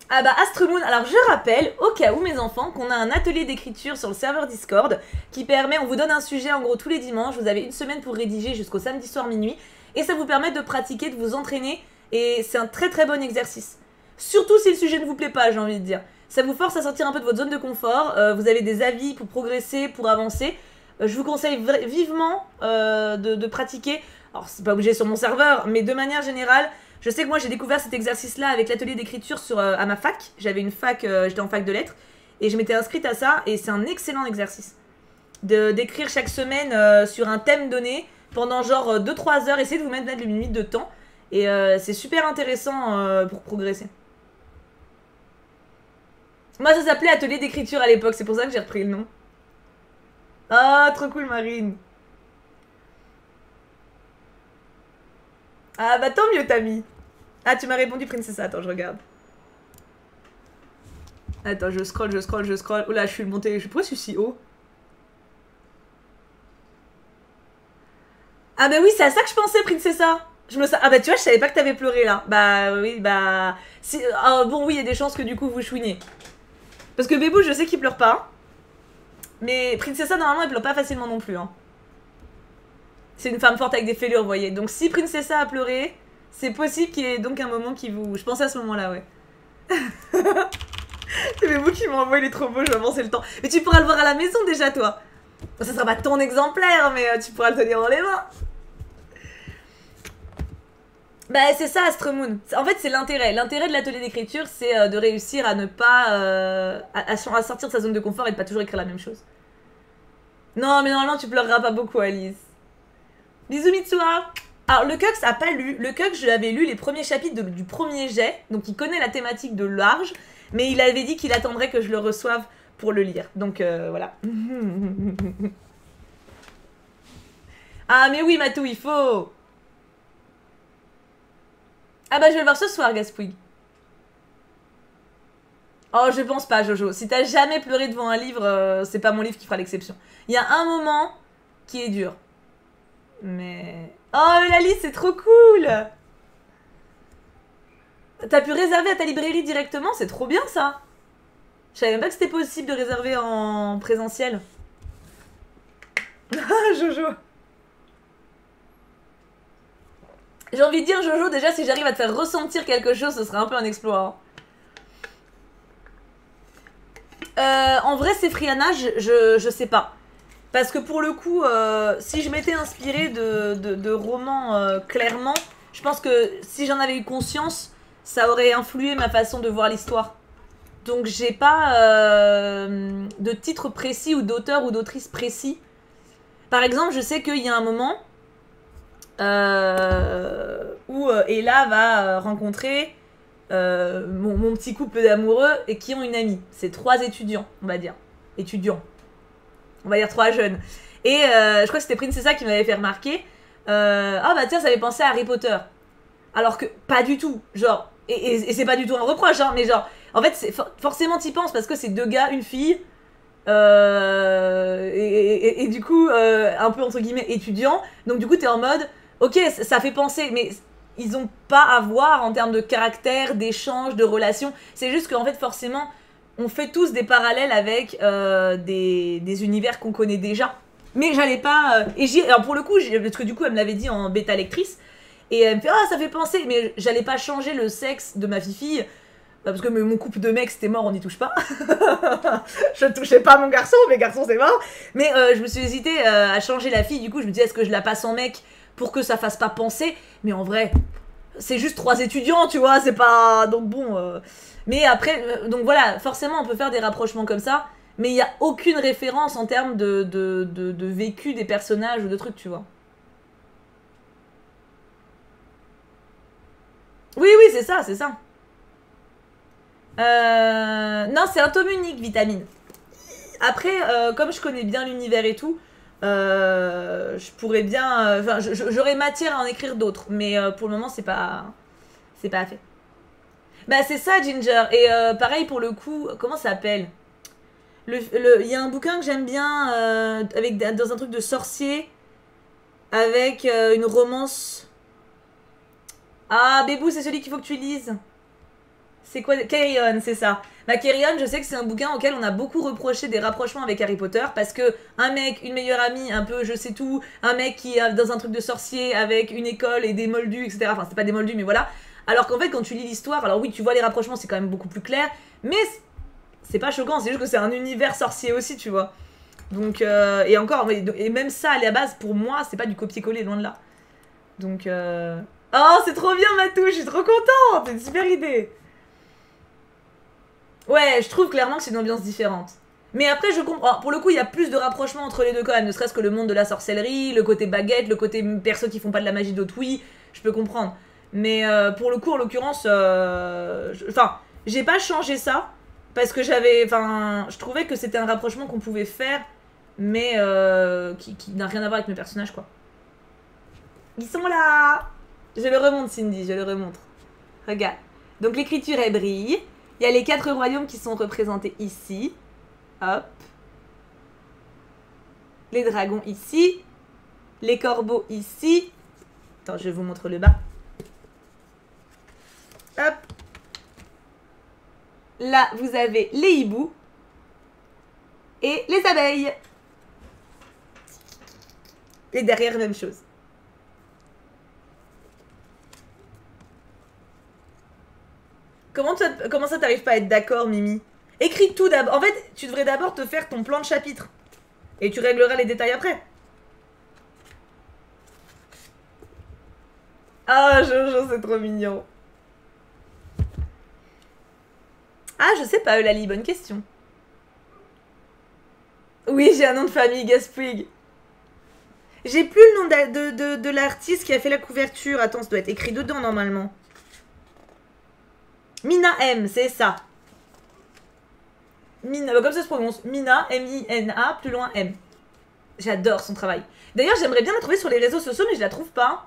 Ah bah Astromoon, alors je rappelle, au cas où mes enfants, qu'on a un atelier d'écriture sur le serveur Discord qui permet, on vous donne un sujet en gros tous les dimanches, vous avez une semaine pour rédiger jusqu'au samedi soir minuit, et ça vous permet de pratiquer, de vous entraîner, et c'est un très très bon exercice. Surtout si le sujet ne vous plaît pas, j'ai envie de dire. Ça vous force à sortir un peu de votre zone de confort, vous avez des avis pour progresser, pour avancer. Je vous conseille vivement de pratiquer, alors c'est pas obligé sur mon serveur, mais de manière générale. Je sais que moi j'ai découvert cet exercice-là avec l'atelier d'écriture à ma fac. J'avais une fac, j'étais en fac de lettres, et je m'étais inscrite à ça, et c'est un excellent exercice. D'écrire chaque semaine sur un thème donné, pendant genre 2-3 heures, essayez de vous mettre une limite de temps, et c'est super intéressant pour progresser. Moi ça s'appelait atelier d'écriture à l'époque, c'est pour ça que j'ai repris le nom. Ah, trop cool Marine. Ah bah tant mieux Tammy. Ah, tu m'as répondu, Princessa. Attends, je regarde. Attends, je scroll. Oh là, je suis montée. Pourquoi je suis si haut? Ah bah oui, c'est à ça que je pensais, Princessa. Ah bah tu vois, je savais pas que t'avais pleuré là. Bah oui, bah... Si... bon, oui, il y a des chances que du coup vous chouinez. Parce que Bébou, je sais qu'il pleure pas. Mais Princessa, normalement, elle pleure pas facilement non plus. Hein. C'est une femme forte avec des fêlures, vous voyez. Donc si Princessa a pleuré... C'est possible qu'il y ait donc un moment qui vous... Je pensais à ce moment-là, ouais. C'est mes mots qui m'envoient, il est trop beau, je vais avancer le temps. Mais tu pourras le voir à la maison déjà, toi. Ça sera pas ton exemplaire, mais tu pourras le tenir dans les mains. Bah c'est ça, Astromoon. En fait, c'est l'intérêt. L'intérêt de l'atelier d'écriture, c'est de réussir à ne pas... à sortir de sa zone de confort et de pas toujours écrire la même chose. Non, mais normalement, tu pleureras pas beaucoup, Alice. Bisous, Mitsuha. Alors, le Cux a pas lu. Le Cux, je l'avais lu les premiers chapitres du premier jet. Donc, il connaît la thématique de large. Mais il avait dit qu'il attendrait que je le reçoive pour le lire. Donc, voilà. Ah, mais oui, Matou, il faut. Ah bah, je vais le voir ce soir, Gaspouille. Oh, je pense pas, Jojo. Si t'as jamais pleuré devant un livre, c'est pas mon livre qui fera l'exception. Il y a un moment qui est dur. Mais... Oh, la liste, c'est trop cool. T'as pu réserver à ta librairie directement, c'est trop bien ça. Je savais même pas que c'était possible de réserver en présentiel. Ah, Jojo. J'ai envie de dire, Jojo, déjà, si j'arrive à te faire ressentir quelque chose, ce serait un peu un exploit. En vrai, c'est Friana, je sais pas. Parce que pour le coup, si je m'étais inspirée de romans clairement, je pense que si j'en avais eu conscience, ça aurait influé ma façon de voir l'histoire. Donc j'ai pas de titre précis ou d'auteur ou d'autrice précis. Par exemple, je sais qu'il y a un moment où Ella va rencontrer mon petit couple d'amoureux et qui ont une amie. C'est 3 étudiants, on va dire. Étudiants. On va dire 3 jeunes. Et je crois que c'était Princessa qui m'avait fait remarquer. Ah bah tiens, ça avait pensé à Harry Potter. Alors que pas du tout. Genre, et c'est pas du tout un reproche, hein, mais genre, en fait, forcément t'y penses parce que c'est 2 gars, une fille. et du coup, un peu entre guillemets étudiant. Donc du coup, t'es en mode, ok, ça fait penser, mais ils ont pas à voir en termes de caractère, d'échange, de relation. C'est juste qu'en fait, forcément, on fait tous des parallèles avec des univers qu'on connaît déjà. Mais j'allais pas. Alors pour le coup, parce que du coup, elle me l'avait dit en bêta lectrice. Et elle me fait, ah, ça fait penser. Mais j'allais pas changer le sexe de ma fille. Parce que mon couple de mecs c'était mort, on n'y touche pas. Je ne touchais pas mon garçon, mes garçons c'est mort. Mais je me suis hésité à changer la fille. Du coup, je me disais, est-ce que je la passe en mec pour que ça fasse pas penser? Mais en vrai, c'est juste 3 étudiants, tu vois, c'est pas. Donc bon. Mais après, donc voilà, forcément, on peut faire des rapprochements comme ça. Mais il n'y a aucune référence en termes de vécu des personnages ou de trucs, tu vois. Oui, oui, c'est ça, c'est ça. Non, c'est un tome unique, Vitamine. Après, comme je connais bien l'univers et tout, je pourrais bien. Enfin, j'aurais matière à en écrire d'autres, mais pour le moment, c'est pas fait. Bah, c'est ça, Ginger. Et pareil pour le coup, comment ça s'appelle? Il y a un bouquin que j'aime bien dans un truc de sorcier avec une romance. Ah, Bébou, c'est celui qu'il faut que tu lises. C'est quoi? Carry On, c'est ça. Bah, Carry On, je sais que c'est un bouquin auquel on a beaucoup reproché des rapprochements avec Harry Potter parce que un mec, une meilleure amie, un peu je sais tout, un mec qui est dans un truc de sorcier avec une école et des moldus, etc. Enfin, c'est pas des moldus, mais voilà. Alors qu'en fait, quand tu lis l'histoire, alors oui, tu vois les rapprochements, c'est quand même beaucoup plus clair, mais c'est pas choquant, c'est juste que c'est un univers sorcier aussi, tu vois. Donc, et encore, et même ça, à la base, pour moi, c'est pas du copier-coller, loin de là. Donc, oh, c'est trop bien, Matou, je suis trop contente, c'est une super idée. Ouais, je trouve clairement que c'est une ambiance différente. Mais après, je comprends. Pour le coup, il y a plus de rapprochement entre les deux quand même. Ne serait-ce que le monde de la sorcellerie, le côté baguette, le côté perso qui font pas de la magie d'autre, oui, je peux comprendre. Mais pour le coup, en l'occurrence, enfin, j'ai pas changé ça parce que enfin, je trouvais que c'était un rapprochement qu'on pouvait faire, mais qui n'a rien à voir avec mes personnages, quoi. Ils sont là. Je le remonte, Cindy, je le remonte. Regarde. Donc l'écriture, elle brille. Il y a les 4 royaumes qui sont représentés ici. Hop. Les dragons ici. Les corbeaux ici. Attends, je vous montre le bas. Hop. Là, vous avez les hiboux. Et les abeilles. Et derrière, même chose. Comment ça t'arrives pas à être d'accord, Mimi? Écris tout d'abord. En fait, tu devrais d'abord te faire ton plan de chapitre. Et tu régleras les détails après. Ah, Jojo, c'est trop mignon. Ah, je sais pas, Eulalie, bonne question. Oui, j'ai un nom de famille, Gasprig. J'ai plus le nom de l'artiste qui a fait la couverture. Attends, ça doit être écrit dedans normalement. Mina M, c'est ça. Mina, comme ça se prononce. Mina, M-I-N-A, plus loin M. J'adore son travail. D'ailleurs, j'aimerais bien la trouver sur les réseaux sociaux, mais je la trouve pas.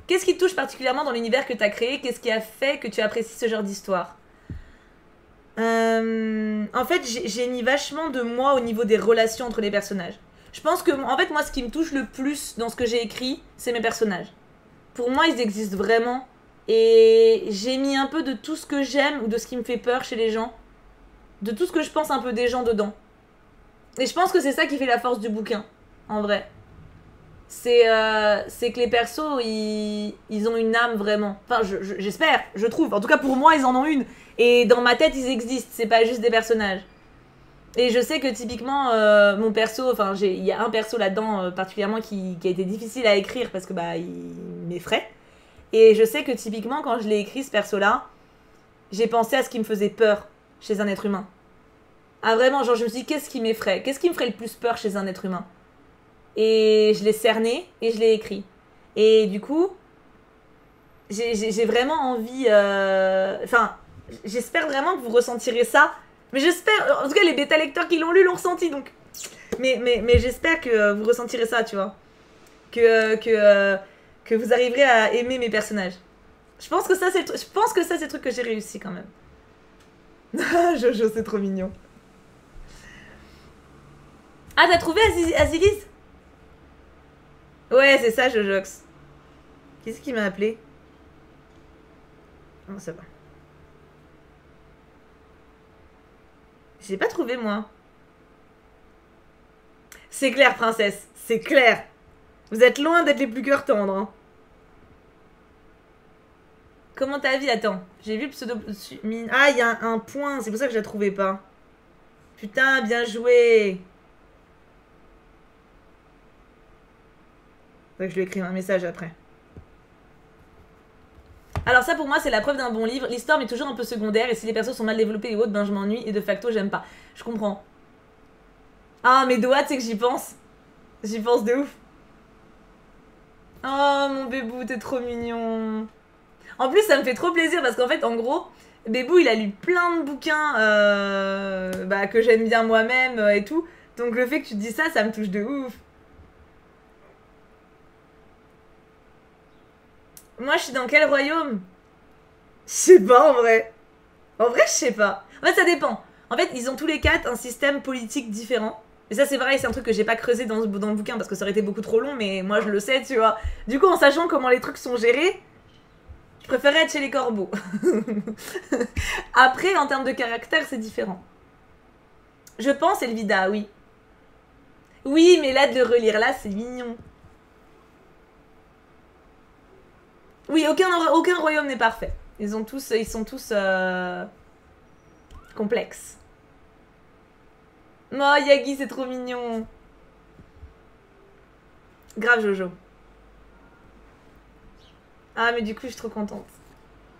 Qu'est-ce qui te touche particulièrement dans l'univers que tu as créé? Qu'est-ce qui a fait que tu apprécies ce genre d'histoire? En fait, j'ai mis vachement de moi au niveau des relations entre les personnages. Je pense que, en fait, moi, ce qui me touche le plus dans ce que j'ai écrit, c'est mes personnages. Pour moi, ils existent vraiment. Et j'ai mis un peu de tout ce que j'aime ou de ce qui me fait peur chez les gens. De tout ce que je pense un peu des gens dedans. Et je pense que c'est ça qui fait la force du bouquin, en vrai. C'est que les persos, ils ont une âme vraiment. Enfin, j'espère, je trouve. En tout cas, pour moi, ils en ont une. Et dans ma tête, ils existent. C'est pas juste des personnages. Et je sais que typiquement, mon perso, enfin, il y a un perso là-dedans particulièrement qui a été difficile à écrire parce que bah, il m'effraie. Et je sais que typiquement, quand je l'ai écrit, ce perso-là, j'ai pensé à ce qui me faisait peur chez un être humain. Ah vraiment, genre je me suis dit, qu'est-ce qui m'effraie? Qu'est-ce qui me ferait le plus peur chez un être humain? Et je l'ai cerné et je l'ai écrit. Et du coup, j'ai vraiment envie... Enfin, j'espère vraiment que vous ressentirez ça. Mais j'espère... En tout cas, les bêta lecteurs qui l'ont lu l'ont ressenti, donc... Mais j'espère que vous ressentirez ça, tu vois. Que vous arriverez à aimer mes personnages. Je pense que ça, c'est le truc que j'ai réussi, quand même. Jojo, c'est trop mignon. Ah, t'as trouvé Azilis? Ouais, c'est ça, Jojox. Qu'est-ce qui m'a appelé? Non, ça va. J'ai pas trouvé, moi. C'est clair, princesse. C'est clair. Vous êtes loin d'être les plus cœurs tendres. Hein. Comment ta vie? Attends. J'ai vu le pseudo... Ah, il y a un point. C'est pour ça que je la trouvais pas. Putain, bien joué. Faut que je lui écrive un message après. Alors ça pour moi c'est la preuve d'un bon livre. L'histoire m'est toujours un peu secondaire et si les persos sont mal développés et autres, ben je m'ennuie et de facto j'aime pas. Je comprends. Ah mais Doha, tu sais que j'y pense. J'y pense de ouf. Oh mon bébou, t'es trop mignon. En plus ça me fait trop plaisir parce qu'en fait en gros, Bébou il a lu plein de bouquins bah, que j'aime bien moi-même et tout. Donc le fait que tu te dis ça, ça me touche de ouf. Moi, je suis dans quel royaume? Je sais pas, en vrai. En vrai, je sais pas. En fait, ça dépend. En fait, ils ont tous les quatre un système politique différent. Et ça, c'est pareil, c'est un truc que j'ai pas creusé dans le bouquin parce que ça aurait été beaucoup trop long, mais moi, je le sais, tu vois. Du coup, en sachant comment les trucs sont gérés, je préférais être chez les corbeaux. Après, en termes de caractère, c'est différent. Je pense Elvida, oui. Oui, mais là, de le relire là, c'est mignon. Oui, aucun royaume n'est parfait. Ils sont tous complexes. Oh, Yagi, c'est trop mignon. Grave, Jojo. Ah, mais du coup, je suis trop contente.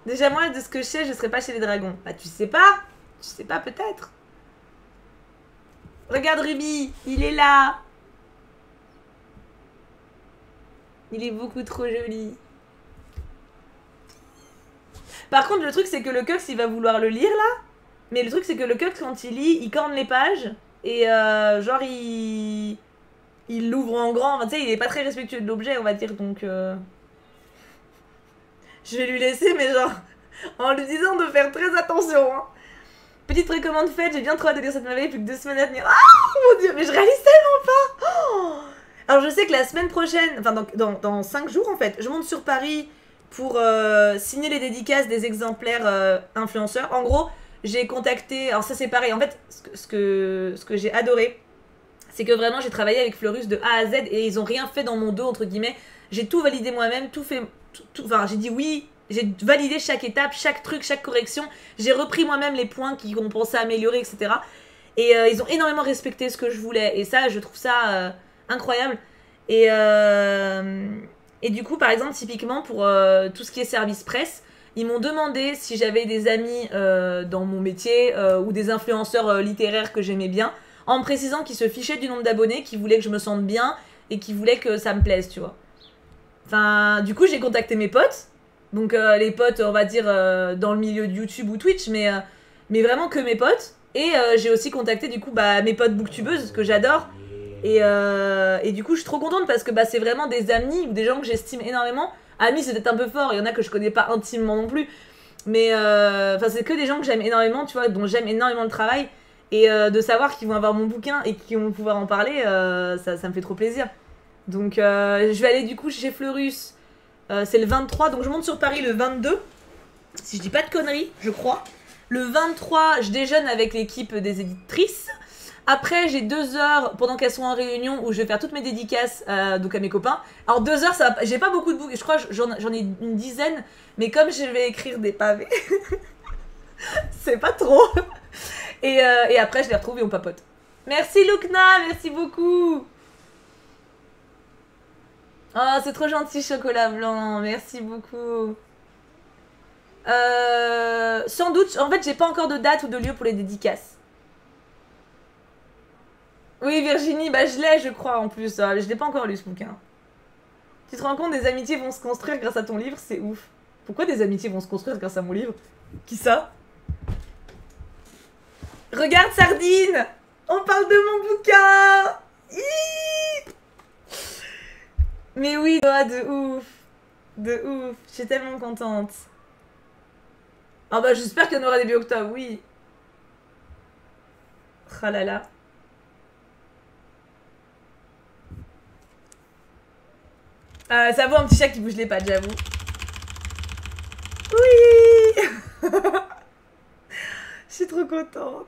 Déjà, moi, de ce que je sais, je serais pas chez les dragons. Bah, tu sais pas. Tu sais pas, peut-être. Regarde Ruby, il est là. Il est beaucoup trop joli. Par contre, le truc, c'est que le Cox, il va vouloir le lire, là. Mais le truc, c'est que le Cox, quand il lit, il corne les pages. Et genre, il l'ouvre en grand. Enfin, tu sais, il est pas très respectueux de l'objet, on va dire. Donc, je vais lui laisser, mais genre, en lui disant de faire très attention. Hein. Petite précommande faite, j'ai bien trop hâte de lire cette merveille, plus que 2 semaines à tenir. Ah, mon dieu, mais je réalise tellement pas. Oh. Alors, je sais que la semaine prochaine, enfin, dans 5 jours, en fait, je monte sur Paris pour signer les dédicaces des exemplaires influenceurs. En gros, j'ai contacté... Alors ça c'est pareil, en fait, ce que j'ai adoré, c'est que vraiment j'ai travaillé avec Fleurus de A à Z et ils ont rien fait dans mon dos, entre guillemets. J'ai tout validé moi-même, tout fait... Enfin, j'ai dit oui, j'ai validé chaque étape, chaque truc, chaque correction. J'ai repris moi-même les points qu'on pensait améliorer, etc. Et ils ont énormément respecté ce que je voulais. Et ça, je trouve ça incroyable. Et du coup, par exemple, typiquement pour tout ce qui est service presse, ils m'ont demandé si j'avais des amis dans mon métier ou des influenceurs littéraires que j'aimais bien, en me précisant qu'ils se fichaient du nombre d'abonnés, qu'ils voulaient que je me sente bien et qu'ils voulaient que ça me plaise, tu vois. Enfin, du coup, j'ai contacté mes potes. Donc, les potes, on va dire, dans le milieu de YouTube ou Twitch, mais vraiment que mes potes. Et j'ai aussi contacté, du coup, bah, mes potes booktubeuses, que j'adore. Et du coup, je suis trop contente parce que bah, c'est vraiment des amis ou des gens que j'estime énormément. Amis, c'est peut-être un peu fort, il y en a que je connais pas intimement non plus. Mais c'est que des gens que j'aime énormément, tu vois, dont j'aime énormément le travail. Et de savoir qu'ils vont avoir mon bouquin et qu'ils vont pouvoir en parler, ça me fait trop plaisir. Donc je vais aller du coup chez Fleurus. C'est le 23, donc je monte sur Paris le 22. Si je dis pas de conneries, je crois. Le 23, je déjeune avec l'équipe des éditrices. Après, j'ai 2 heures pendant qu'elles sont en réunion où je vais faire toutes mes dédicaces donc à mes copains. Alors 2 heures, ça, j'ai pas beaucoup de bouquins, je crois j'en ai une dizaine, mais comme je vais écrire des pavés, c'est pas trop. Et après, je les retrouve et on papote. Merci Lukna, merci beaucoup. Oh, c'est trop gentil, chocolat blanc, merci beaucoup. Sans doute, en fait, j'ai pas encore de date ou de lieu pour les dédicaces. Oui, Virginie, bah je l'ai, je crois, en plus. Je l'ai pas encore lu, ce bouquin. Tu te rends compte, des amitiés vont se construire grâce à ton livre, c'est ouf. Pourquoi des amitiés vont se construire grâce à mon livre? Qui ça? Regarde, Sardine! On parle de mon bouquin! Hiiii. Mais oui, de ouf. De ouf. Je suis tellement contente. Ah bah j'espère qu'il y en aura début octobre, oui. Tralala. Ça vaut un petit chat qui bouge les pattes, j'avoue. Oui. Je suis trop contente.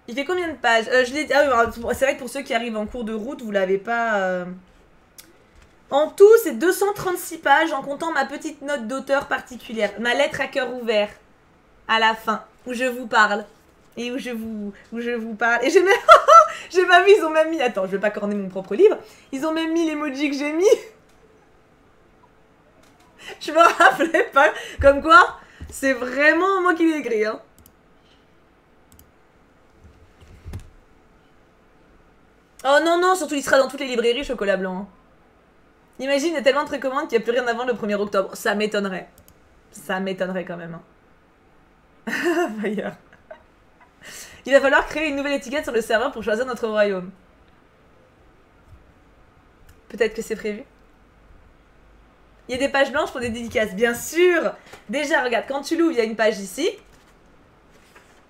Il fait combien de pages? Je l'ai dit. Ah oui, c'est vrai que pour ceux qui arrivent en cours de route, vous l'avez pas. En tout, c'est 236 pages en comptant ma petite note d'auteur particulière. Ma lettre à cœur ouvert. À la fin. Où je vous parle. Et où je vous parle. Et j'ai même. J'ai pas vu, ils ont même mis. Attends, je vais pas corner mon propre livre. Ils ont même mis l'emoji que j'ai mis. Je me rappelais pas. Comme quoi, c'est vraiment moi qui l'ai écrit, hein. Oh non, non, surtout il sera dans toutes les librairies chocolat blanc. Imagine, il y a tellement de précommandes qu'il n'y a plus rien avant le 1er octobre. Ça m'étonnerait. Ça m'étonnerait quand même. Hein. D'ailleurs. Il va falloir créer une nouvelle étiquette sur le serveur pour choisir notre royaume. Peut-être que c'est prévu. Il y a des pages blanches pour des dédicaces, bien sûr. Déjà, regarde, quand tu l'ouvres, il y a une page ici.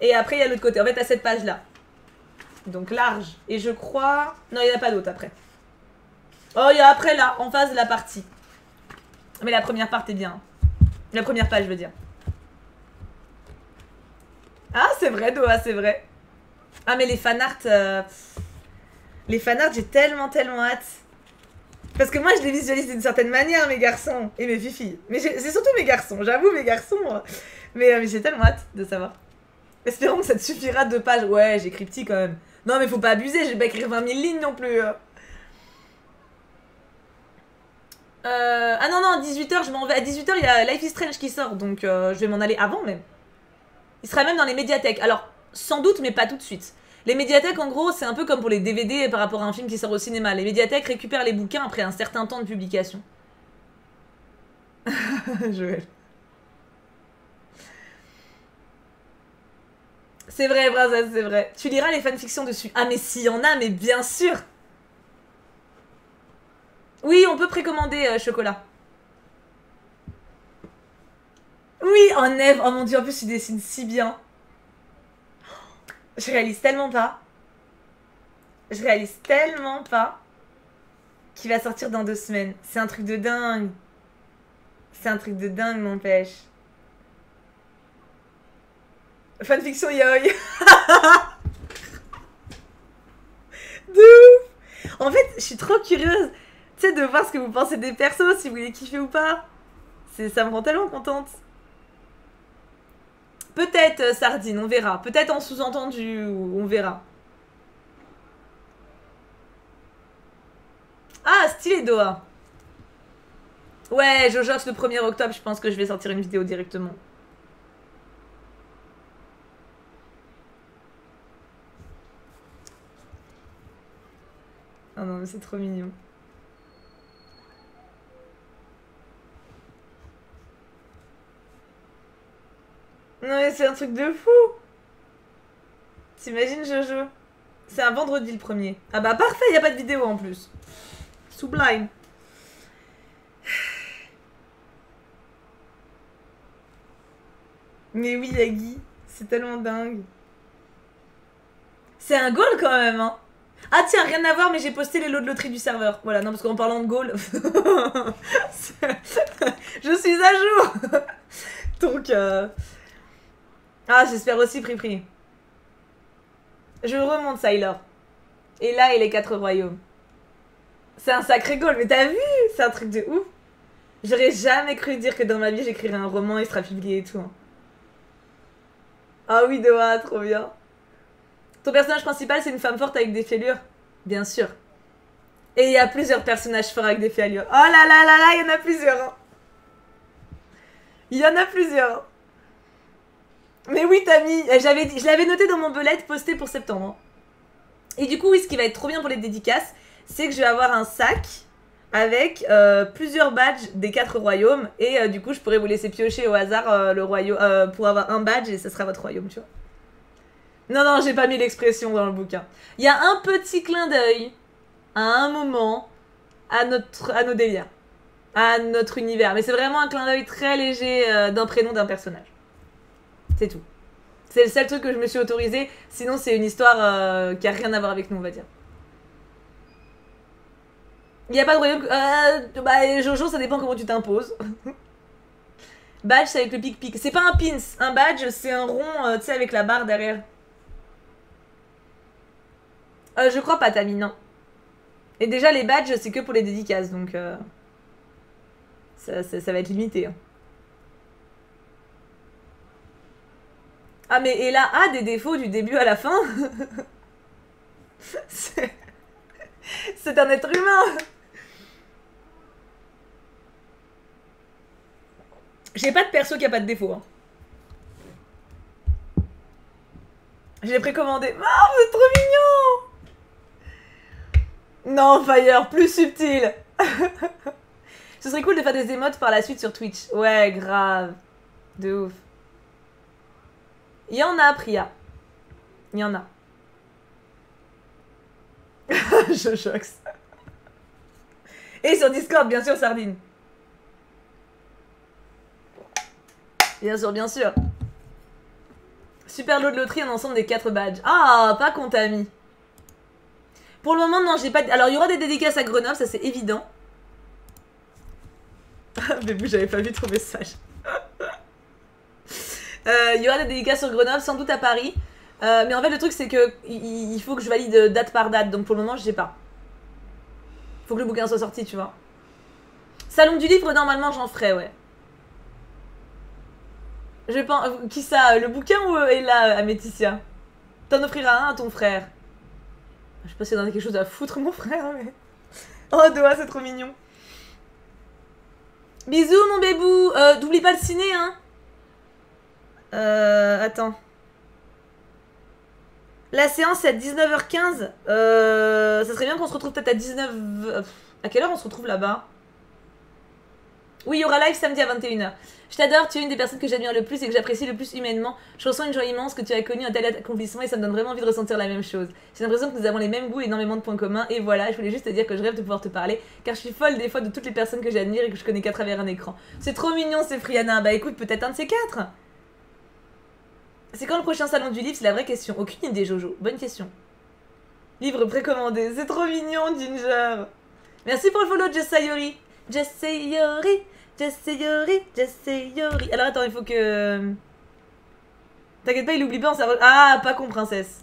Et après, il y a l'autre côté. En fait, t'as cette page-là. Donc large. Et je crois... Non, il n'y en a pas d'autre après. Oh, il y a après là, en face de la partie. Mais la première part est bien. La première page, je veux dire. Ah, c'est vrai, Doha, c'est vrai. Ah, mais les fanarts... Les fanarts, j'ai tellement hâte. Parce que moi, je les visualise d'une certaine manière, mes garçons. Et mes filles. Mais c'est surtout mes garçons, j'avoue, mes garçons. Mais j'ai tellement hâte de savoir. Espérons que ça te suffira de pages. Ouais, j'écris petit quand même. Non, mais faut pas abuser, je vais pas écrire 20 000 lignes non plus. Ah non, non, 18h, je m'en vais. À 18h, il y a Life is Strange qui sort, donc je vais m'en aller avant même. Il sera même dans les médiathèques. Alors, sans doute, mais pas tout de suite. Les médiathèques, en gros, c'est un peu comme pour les DVD par rapport à un film qui sort au cinéma. Les médiathèques récupèrent les bouquins après un certain temps de publication. Joël. C'est vrai, Brazaz, c'est vrai. Tu liras les fanfictions dessus. Ah, mais s'il y en a, mais bien sûr. Oui, on peut précommander chocolat. Oui, en Ève. Oh mon dieu, en plus, tu dessines si bien. Je réalise tellement pas. Je réalise tellement pas qu'il va sortir dans 2 semaines. C'est un truc de dingue. C'est un truc de dingue, n'empêche. Fanfiction yaoi. De ouf. En fait, je suis trop curieuse, tu sais, de voir ce que vous pensez des persos, si vous les kiffez ou pas. Ça me rend tellement contente. Peut-être Sardine, on verra. Peut-être en sous-entendu, on verra. Ah, stylé Doha. Ouais, Jojox le 1er octobre, je pense que je vais sortir une vidéo directement. Ah non, mais c'est trop mignon. Non mais c'est un truc de fou. T'imagines Jojo? C'est un vendredi le 1er. Ah bah parfait, y a pas de vidéo en plus. Sublime. Mais oui, Yagi, c'est tellement dingue. C'est un goal quand même, hein. Ah tiens, rien à voir, mais j'ai posté les lots de loterie du serveur. Voilà, non, parce qu'en parlant de goal... je suis à jour. Donc... Ah, j'espère aussi Pripri. Je remonte Sailor. Et là, il est 4 royaumes. C'est un sacré goal, mais t'as vu? C'est un truc de ouf. J'aurais jamais cru dire que dans ma vie, j'écrirais un roman, il sera publié et tout. Hein. Ah oui, Doha, trop bien. Ton personnage principal, c'est une femme forte avec des fêlures? Bien sûr. Et il y a plusieurs personnages forts avec des fêlures. Oh là là là là, il y en a plusieurs. Hein. Il y en a plusieurs. Mais oui, Tammy, je l'avais noté dans mon bullet posté pour septembre. Et du coup, oui, ce qui va être trop bien pour les dédicaces, c'est que je vais avoir un sac avec plusieurs badges des 4 royaumes. Et du coup, je pourrais vous laisser piocher au hasard le royaume pour avoir un badge et ce sera votre royaume, tu vois. Non, non, j'ai pas mis l'expression dans le bouquin. Il y a un petit clin d'œil à un moment à nos délires, à notre univers. Mais c'est vraiment un clin d'œil très léger d'un prénom d'un personnage. C'est tout. C'est le seul truc que je me suis autorisé. Sinon, c'est une histoire qui a rien à voir avec nous, on va dire. Il n'y a pas de royaume... bah, Jojo, ça dépend comment tu t'imposes. Badge, c'est avec le pic-pic. C'est pas un pins. Un badge, c'est un rond, tu sais, avec la barre derrière. Je crois pas, Tammy, non. Et déjà, les badges, c'est que pour les dédicaces, donc... ça va être limité. Hein. Ah, mais et là, des défauts du début à la fin. C'est un être humain. J'ai pas de perso qui a pas de défaut. Hein. Je l'ai précommandé. Oh, c'est trop mignon. Non, Fire, plus subtil. Ce serait cool de faire des émotes par la suite sur Twitch. Ouais, grave. De ouf. Il y en a, Priya. Il y en a. Je choque. Et sur Discord, bien sûr, Sardine. Bien sûr, bien sûr. Super lot de loterie, un ensemble des 4 badges. Ah, pas qu'on t'a mis. Pour le moment, non, j'ai pas... Alors, il y aura des dédicaces à Grenoble, ça c'est évident. Mais vous, j'avais pas vu ton message. Il y aura des dédicaces sur Grenoble, sans doute à Paris. Mais en fait, le truc, c'est que il faut que je valide date par date. Donc pour le moment, je sais pas. Faut que le bouquin soit sorti, tu vois. Salon du livre, normalement, j'en ferai, ouais. Je pense... Qui ça? Le bouquin ou Ella, Amétitia? T'en offriras un à ton frère. Je sais pas si t'en as quelque chose à foutre, mon frère, mais... Oh, Doha, c'est trop mignon. Bisous, mon bébou. N'oublie pas le ciné, hein. Attends. La séance est à 19h15. Ça serait bien qu'on se retrouve peut-être à 19... À quelle heure on se retrouve là-bas? Oui, il y aura live samedi à 21h. Je t'adore, tu es une des personnes que j'admire le plus et que j'apprécie le plus humainement. Je ressens une joie immense que tu as connu un tel accomplissement et ça me donne vraiment envie de ressentir la même chose. J'ai l'impression que nous avons les mêmes goûts et énormément de points communs. Et voilà, je voulais juste te dire que je rêve de pouvoir te parler car je suis folle des fois de toutes les personnes que j'admire et que je connais qu'à travers un écran. C'est trop mignon, c'est Friana. Bah écoute, peut-être un de ces 4. C'est quand le prochain salon du livre? C'est la vraie question. Aucune idée, Jojo. Bonne question. Livre précommandé. C'est trop mignon, Ginger. Merci pour le follow, Jessayori. Jessayori. Jessayori. Jessayori. Alors attends, il faut que... T'inquiète pas, il oublie pas en savoir... Ah, pas con, princesse.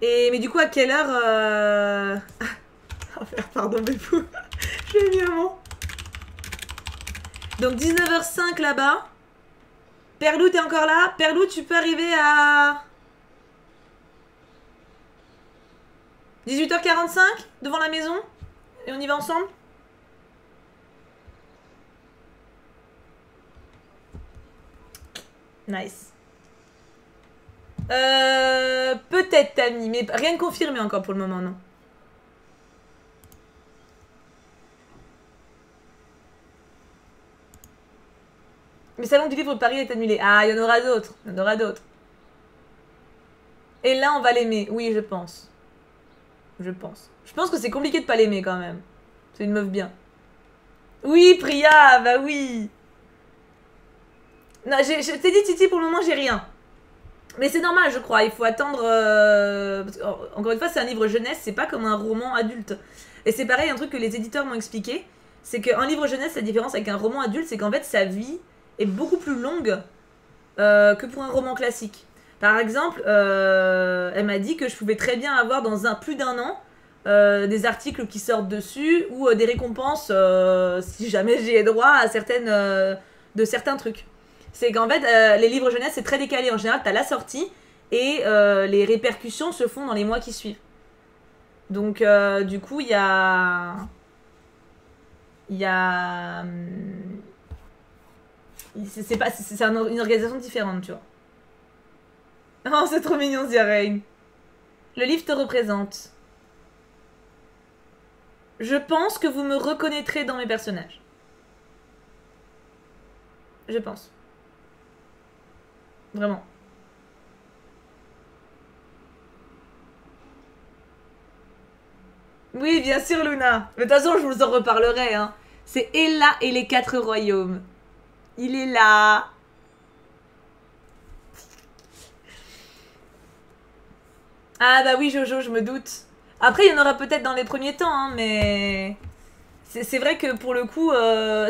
Et... Mais du coup, à quelle heure... Pardon, Bépou. Je l'ai mis à moi. Donc 19h05 là-bas. Perlou, t'es encore là? Perlou, tu peux arriver à... 18h45 devant la maison? Et on y va ensemble? Nice. Peut-être, Tammy, mais rien de confirmé encore pour le moment, non. Mais salon du livre de Paris est annulé. Ah, il y en aura d'autres. Il y en aura d'autres. Et là, on va l'aimer. Oui, je pense. Je pense. Je pense que c'est compliqué de pas l'aimer quand même. C'est une meuf bien. Oui, Priya, bah oui. Non, je t'ai dit, Titi, pour le moment, j'ai rien. Mais c'est normal, je crois. Il faut attendre... Parce que, encore une fois, c'est un livre jeunesse. C'est pas comme un roman adulte. Et c'est pareil, un truc que les éditeurs m'ont expliqué. C'est qu'un livre jeunesse, la différence avec un roman adulte, c'est qu'en fait, sa vie est beaucoup plus longue que pour un roman classique. Par exemple, elle m'a dit que je pouvais très bien avoir dans plus d'un an des articles qui sortent dessus ou des récompenses si jamais j'ai droit à de certains trucs. C'est qu'en fait, les livres jeunesse, c'est très décalé. En général, t'as la sortie et les répercussions se font dans les mois qui suivent. Donc, du coup, il y a... C'est une organisation différente, tu vois. Oh, c'est trop mignon, Ziarain. Le livre te représente. Je pense que vous me reconnaîtrez dans mes personnages. Je pense. Vraiment. Oui, bien sûr, Luna. Mais de toute façon, je vous en reparlerai, hein. C'est Ella et les 4 royaumes. Il est là. Ah bah oui, Jojo, je me doute. Après, il y en aura peut-être dans les premiers temps, hein, mais... C'est vrai que pour le coup,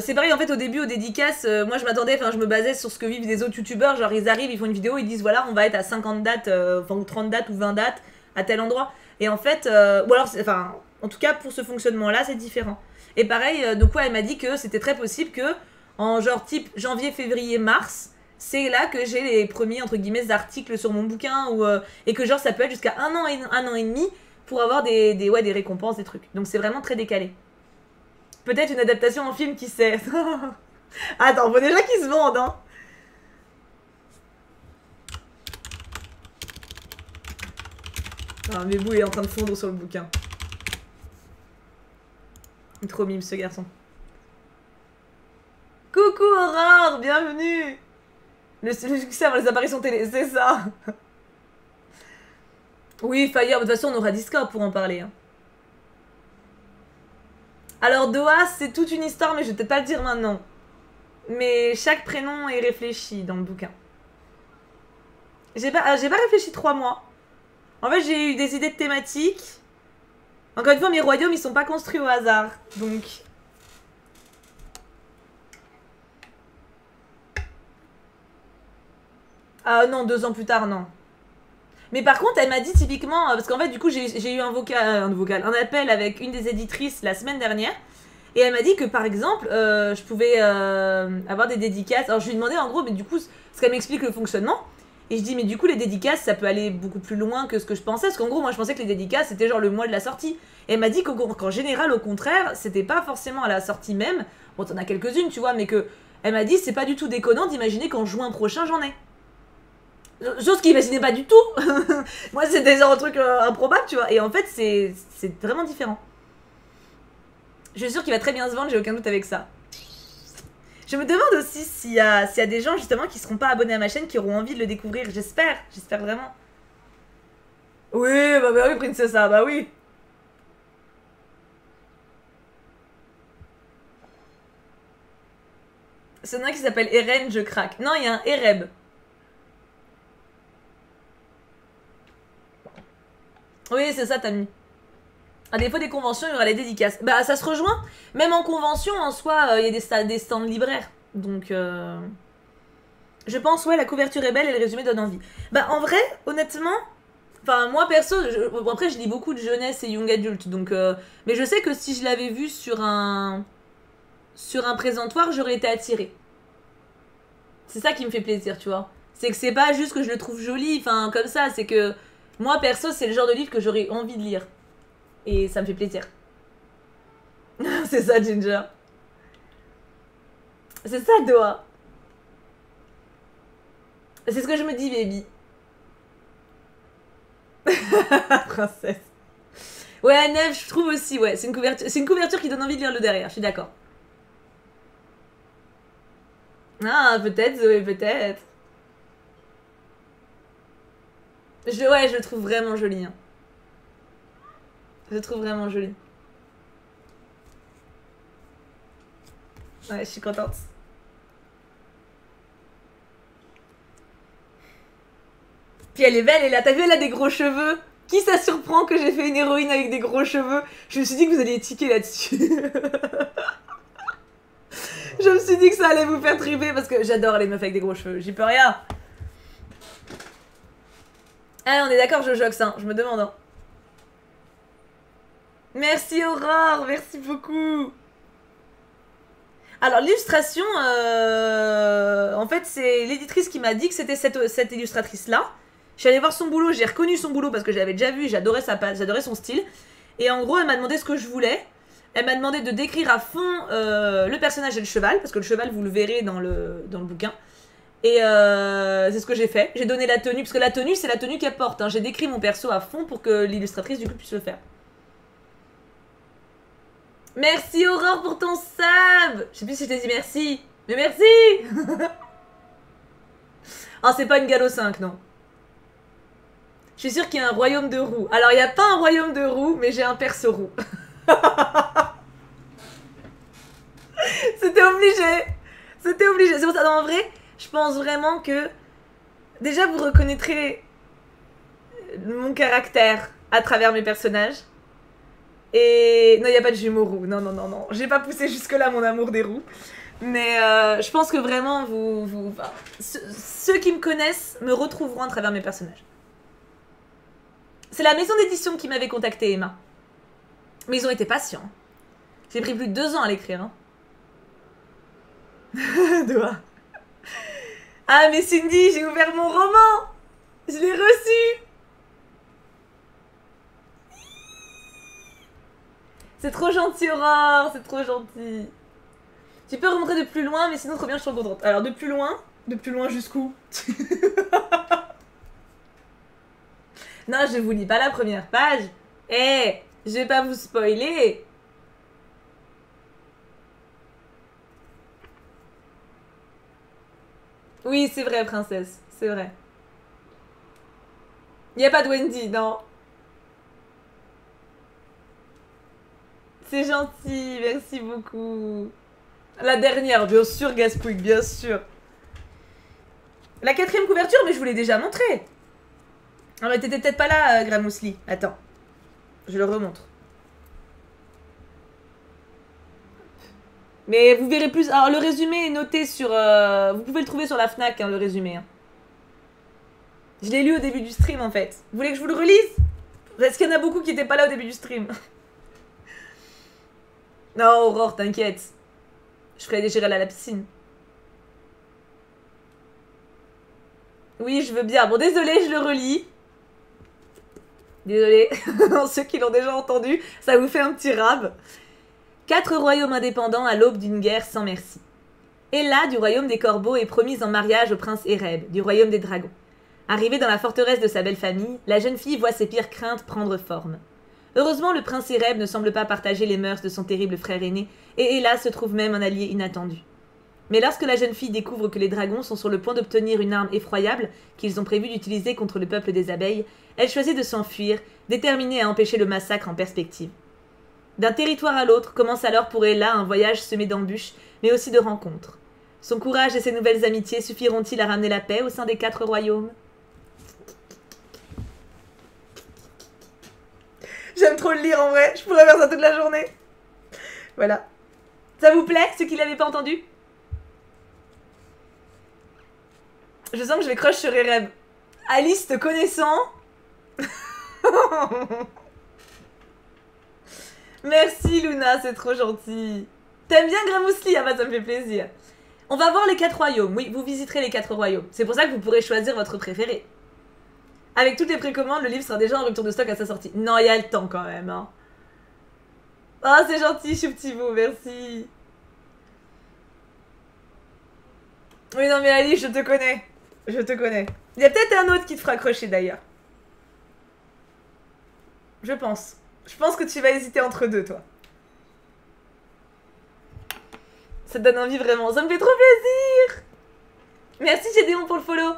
c'est pareil en fait au début aux dédicaces, moi je m'attendais, enfin je me basais sur ce que vivent des autres youtubeurs, genre ils arrivent, ils font une vidéo, ils disent voilà on va être à 50 dates, enfin ou 30 dates ou 20 dates à tel endroit. Et en fait, ou alors, enfin en tout cas pour ce fonctionnement là c'est différent. Et pareil, donc ouais elle m'a dit que c'était très possible que en genre type janvier, février, mars, c'est là que j'ai les premiers entre guillemets articles sur mon bouquin ou, et que genre ça peut être jusqu'à un an et demi pour avoir ouais, des récompenses, des trucs. Donc c'est vraiment très décalé. Peut-être une adaptation en film, qui sait. Attends, faut déjà qu'ils se vendent, hein. Ah, mais Bou est en train de fondre sur le bouquin. Il est trop mime, ce garçon. Coucou Aurore, bienvenue. Le succès avant les apparitions télé, c'est ça. Oui, Fire, de toute façon on aura Discord pour en parler. Hein. Alors Doha, c'est toute une histoire, mais je vais peut-être pas le dire maintenant. Mais chaque prénom est réfléchi dans le bouquin. J'ai pas réfléchi 3 mois. En fait, j'ai eu des idées de thématiques. Encore une fois, mes royaumes, ils sont pas construits au hasard. Donc... Ah non, 2 ans plus tard, non. Mais par contre, elle m'a dit typiquement... Parce qu'en fait, du coup, j'ai eu un appel avec une des éditrices la semaine dernière. Et elle m'a dit que, par exemple, je pouvais avoir des dédicaces. Alors, je lui ai demandé, en gros, mais du coup, ce qu'elle m'explique le fonctionnement. Et je dis, mais du coup, les dédicaces, ça peut aller beaucoup plus loin que ce que je pensais. Parce qu'en gros, moi, je pensais que les dédicaces, c'était genre le mois de la sortie. Et elle m'a dit qu'en général, au contraire, c'était pas forcément à la sortie même. Bon, t'en as quelques-unes, tu vois, mais que... Elle m'a dit, c'est pas du tout déconnant d'imaginer qu'en juin prochain, j'en ai. Chose qu'il imaginait pas du tout. Moi, c'était genre un truc improbable, tu vois. Et en fait, c'est vraiment différent. Je suis sûre qu'il va très bien se vendre, j'ai aucun doute avec ça. Je me demande aussi s'il y a des gens justement qui seront pas abonnés à ma chaîne qui auront envie de le découvrir. J'espère vraiment. Oui, bah oui, Princessa, bah oui. C'est un qui s'appelle Eren, je craque. Non, il y a un Ereb. Oui, c'est ça, Tammy. À défaut des conventions, il y aura les dédicaces. Bah, ça se rejoint. Même en convention, en soi, il y a des stands libraires. Donc, je pense, ouais, la couverture est belle et le résumé donne envie. Bah, en vrai, honnêtement... Enfin, moi, perso, bon, après, je lis beaucoup de jeunesse et young adult. Donc, mais je sais que si je l'avais vu sur un présentoir, j'aurais été attirée. C'est ça qui me fait plaisir, tu vois. C'est que c'est pas juste que je le trouve joli, enfin, comme ça. C'est que, moi, perso, c'est le genre de livre que j'aurais envie de lire. Et ça me fait plaisir. C'est ça, Ginger. C'est ça, Doha. C'est ce que je me dis, baby. Princesse. Ouais, Neve, je trouve aussi, ouais. C'est une couverture qui donne envie de lire le derrière, je suis d'accord. Ah, peut-être, Zoé, peut-être. Ouais, je le trouve vraiment joli. Hein. Je le trouve vraiment joli. Ouais, je suis contente. Puis elle est belle, et là, t'as vu, elle a des gros cheveux. Qui ça surprend que j'ai fait une héroïne avec des gros cheveux? Je me suis dit que vous alliez tiquer là-dessus. Je me suis dit que ça allait vous faire triper parce que j'adore les meufs avec des gros cheveux. J'y peux rien. Ah, on est d'accord, je joxe, hein. Je me demande. Hein. Merci Aurore, merci beaucoup. Alors l'illustration, en fait c'est l'éditrice qui m'a dit que c'était cette illustratrice-là. Je suis allée voir son boulot, j'ai reconnu son boulot parce que je l'avais déjà vu, j'adorais son style. Et en gros elle m'a demandé ce que je voulais. Elle m'a demandé de décrire à fond le personnage et le cheval, parce que le cheval vous le verrez dans le bouquin. Et c'est ce que j'ai fait. J'ai donné la tenue, parce que la tenue c'est la tenue qu'elle porte. Hein. J'ai décrit mon perso à fond pour que l'illustratrice du coup puisse le faire. Merci Aurore pour ton sub. Je sais plus si je t'ai dit merci. Mais merci. Ah, c'est pas une Galo 5, non. Je suis sûre qu'il y a un royaume de roux. Alors, il n'y a pas un royaume de roux, mais j'ai un perso roux. C'était obligé. C'était obligé. C'est pour ça, non, en vrai, je pense vraiment que... Déjà, vous reconnaîtrez mon caractère à travers mes personnages. Et non, il n'y a pas de jumeaux roux. Non, non, non, non. J'ai pas poussé jusque-là mon amour des roux. Mais je pense que vraiment, ceux qui me connaissent me retrouveront à travers mes personnages. C'est la maison d'édition qui m'avait contacté, Emma. Mais ils ont été patients. J'ai pris plus de 2 ans à l'écrire. Hein. Doigt. Ah, mais Cindy, j'ai ouvert mon roman. Je l'ai reçu. C'est trop gentil, Aurore. C'est trop gentil. Tu peux remontrer de plus loin, mais sinon trop bien, je suis trop contente. Alors, de plus loin jusqu'où? Non, je vous lis pas la première page. Eh, je vais pas vous spoiler. Oui, c'est vrai, princesse. C'est vrai. Il n'y a pas de Wendy, non. C'est gentil, merci beaucoup. La dernière, bien sûr, Gaspouille, bien sûr. La 4e couverture, mais je vous l'ai déjà montré. Ah, mais t'étais peut-être pas là, Gramousli. Attends, je le remontre. Mais vous verrez plus. Alors, le résumé est noté sur. Vous pouvez le trouver sur la Fnac, hein, le résumé. Hein. Je l'ai lu au début du stream, en fait. Vous voulez que je vous le relise? Parce qu'il y en a beaucoup qui n'étaient pas là au début du stream. Non, Aurore, t'inquiète. Je ferai déchirer à la piscine. Oui, je veux bien. Bon, désolé, je le relis. Désolé. Ceux qui l'ont déjà entendu, ça vous fait un petit rab. 4 royaumes indépendants à l'aube d'une guerre sans merci. Ella, du royaume des corbeaux, est promise en mariage au prince Ereb, du royaume des dragons. Arrivée dans la forteresse de sa belle famille, la jeune fille voit ses pires craintes prendre forme. Heureusement, le prince Ereb ne semble pas partager les mœurs de son terrible frère aîné, et Ella se trouve même un allié inattendu. Mais lorsque la jeune fille découvre que les dragons sont sur le point d'obtenir une arme effroyable qu'ils ont prévu d'utiliser contre le peuple des abeilles, elle choisit de s'enfuir, déterminée à empêcher le massacre en perspective. D'un territoire à l'autre commence alors pour Ella un voyage semé d'embûches, mais aussi de rencontres. Son courage et ses nouvelles amitiés suffiront-ils à ramener la paix au sein des 4 royaumes? J'aime trop le lire en vrai, je pourrais faire ça toute la journée. Voilà. Ça vous plaît, ceux qui l'avaient pas entendu? Je sens que je vais crush sur Ereb. Alice, te connaissant. Merci Luna, c'est trop gentil. T'aimes bien Gramousli? Ah bah ça me fait plaisir. On va voir les 4 royaumes. Oui, vous visiterez les 4 royaumes. C'est pour ça que vous pourrez choisir votre préféré. Avec toutes les précommandes, le livre sera déjà en rupture de stock à sa sortie. Non, il y a le temps quand même. Hein. Oh, c'est gentil, Chouptivou, merci. Oui, non mais Alice, je te connais. Je te connais. Il y a peut-être un autre qui te fera crocher d'ailleurs. Je pense. Je pense que tu vas hésiter entre 2, toi. Ça te donne envie vraiment. Ça me fait trop plaisir. Merci Gédéon pour le follow.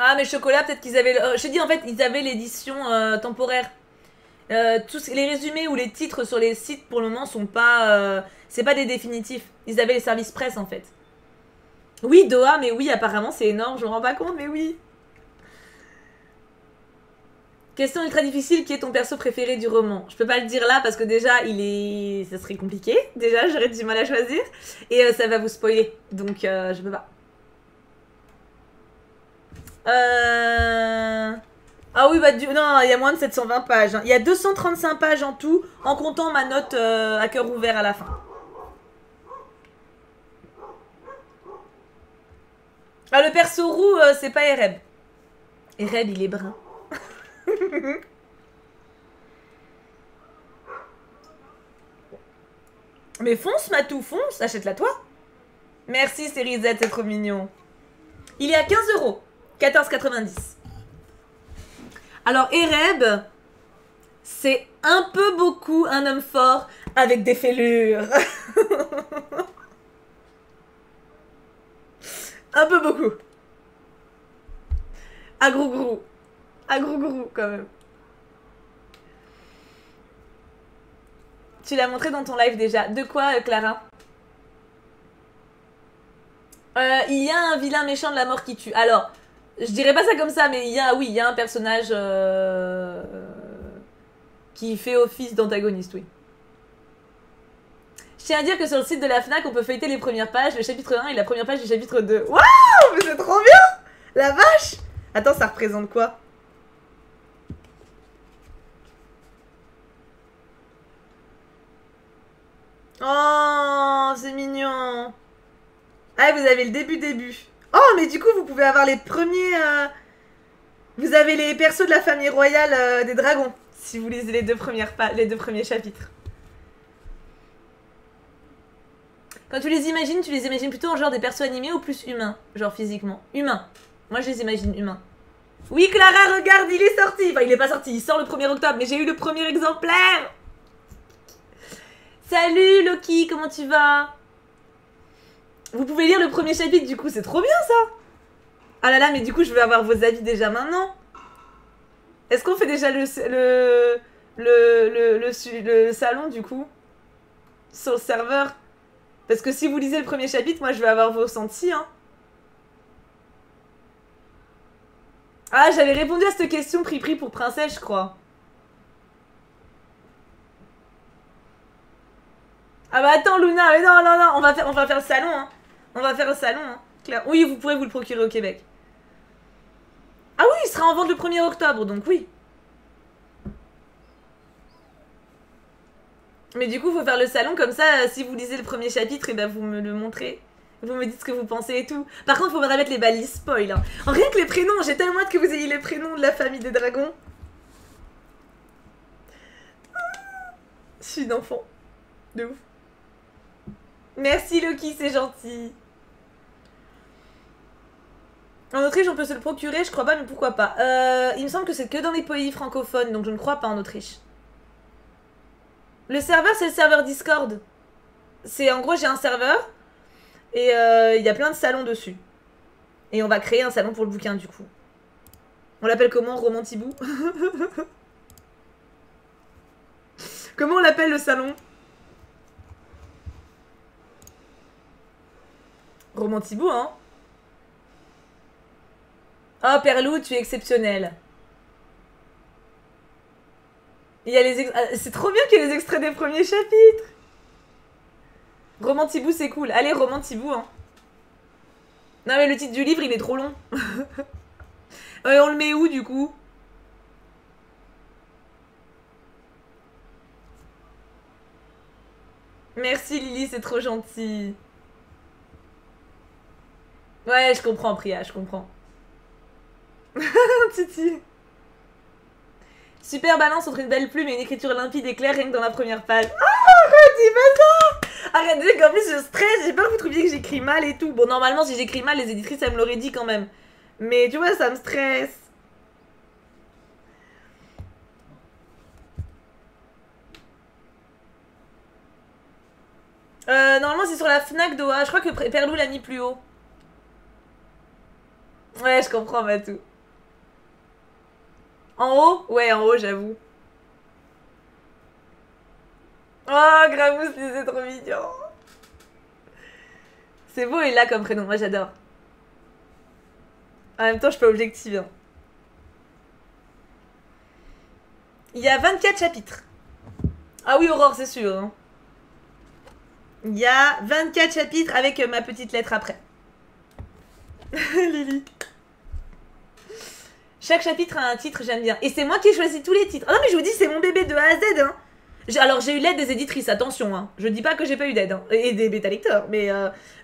Ah mais chocolat, peut-être qu'ils avaient... je te dis en fait, ils avaient l'édition temporaire. Tous les résumés ou les titres sur les sites pour le moment sont pas... c'est pas des définitifs. Ils avaient les services presse en fait. Oui, Doha, mais oui, apparemment c'est énorme, je me rends pas compte, mais oui. Question ultra difficile, qui est ton perso préféré du roman? Je peux pas le dire là parce que déjà, ça serait compliqué. Déjà, j'aurais du mal à choisir. Et ça va vous spoiler, donc je peux pas. Ah oui, bah non, il y a moins de 720 pages. Hein. Il y a 235 pages en tout, en comptant ma note à cœur ouvert à la fin. Ah, le perso roux, c'est pas Ereb. Ereb, il est brun. Mais fonce, Matou, fonce, achète-la toi. Merci, Série Z, c'est trop mignon. Il est à 15 €, 14,90. Alors, Ereb, c'est un peu beaucoup un homme fort avec des fêlures. Un peu beaucoup. À grou-grou. À grou-grou, quand même. Tu l'as montré dans ton live déjà. De quoi, Clara? Il y a un vilain méchant de la mort qui tue. Alors, je dirais pas ça comme ça, mais il y a, oui, il y a un personnage qui fait office d'antagoniste, oui. Je tiens à dire que sur le site de la FNAC, on peut feuilleter les premières pages, le chapitre 1 et la première page du chapitre 2. Waouh, mais c'est trop bien! La vache! Attends, ça représente quoi? Oh, c'est mignon. Ah, vous avez le début. Oh, mais du coup, vous pouvez avoir les premiers... Vous avez les persos de la famille royale des dragons, si vous lisez les deux premiers chapitres. Quand tu les imagines plutôt en genre des persos animés ou plus humains? Genre physiquement. Humains. Moi, je les imagine humains. Oui, Clara, regarde, il est sorti. Enfin, il est pas sorti, il sort le 1er octobre, mais j'ai eu le premier exemplaire. Salut, Loki, comment tu vas? Vous pouvez lire le premier chapitre, du coup, c'est trop bien, ça. Ah là là, mais du coup, je veux avoir vos avis déjà maintenant. Est-ce qu'on fait déjà le salon, du coup? Sur le serveur? Parce que si vous lisez le premier chapitre, moi, je vais avoir vos ressentis, hein. Ah, j'avais répondu à cette question prix pour princesse, je crois. Ah bah attends, Luna, mais non, on va faire le salon, hein. On va faire le salon, hein. Claire. Oui, vous pourrez vous le procurer au Québec. Ah oui, il sera en vente le 1er octobre, donc oui. Mais du coup, faut faire le salon, comme ça, si vous lisez le premier chapitre, et ben vous me le montrez. Vous me dites ce que vous pensez et tout. Par contre, faut me remettre les balises spoil. Hein. En rien que les prénoms, j'ai tellement hâte que vous ayez les prénoms de la famille des dragons. Je suis une enfant. De ouf. Merci Loki, c'est gentil. En Autriche, on peut se le procurer, je crois pas, mais pourquoi pas. Il me semble que c'est que dans les pays francophones, donc je ne crois pas en Autriche. Le serveur, c'est le serveur Discord. C'est en gros, j'ai un serveur et il y a plein de salons dessus. Et on va créer un salon pour le bouquin, du coup. On l'appelle comment, Romantibou? Comment on l'appelle, le salon? Romantibou, hein? Oh, Perlou, tu es exceptionnel. Il y a les c'est trop bien qu'il y ait les extraits des premiers chapitres. Romantibou, c'est cool. Allez, Romantibou, hein. Non, mais le titre du livre, il est trop long. On le met où, du coup? Merci, Lily, c'est trop gentil. Ouais, je comprends, Priya, je comprends. Titi. Super balance entre une belle plume et une écriture limpide et claire rien que dans la première page. Ah, arrête, dis pas ça. Arrête, qu'en plus je stresse, j'ai peur que vous trouviez que j'écris mal et tout. Bon, normalement, si j'écris mal, les éditrices, elles me l'auraient dit quand même. Mais tu vois, ça me stresse. Normalement, c'est sur la Fnac d'Oa. Je crois que Perlou l'a mis plus haut. Ouais, je comprends, Matou. En haut? Ouais, en haut, j'avoue. Oh, Gramous, c'est trop mignon. C'est beau et là comme prénom, moi j'adore. En même temps, je suis pas objective. Hein. Il y a 24 chapitres. Ah oui, Aurore, c'est sûr. Hein. Il y a 24 chapitres avec ma petite lettre après. Lily. Chaque chapitre a un titre, j'aime bien. Et c'est moi qui ai choisi tous les titres. Ah non, mais je vous dis, c'est mon bébé de A à Z. Hein. Alors, j'ai eu l'aide des éditrices, attention. Hein. Je dis pas que j'ai pas eu d'aide. Hein. Et des bêta-lecteurs. Mais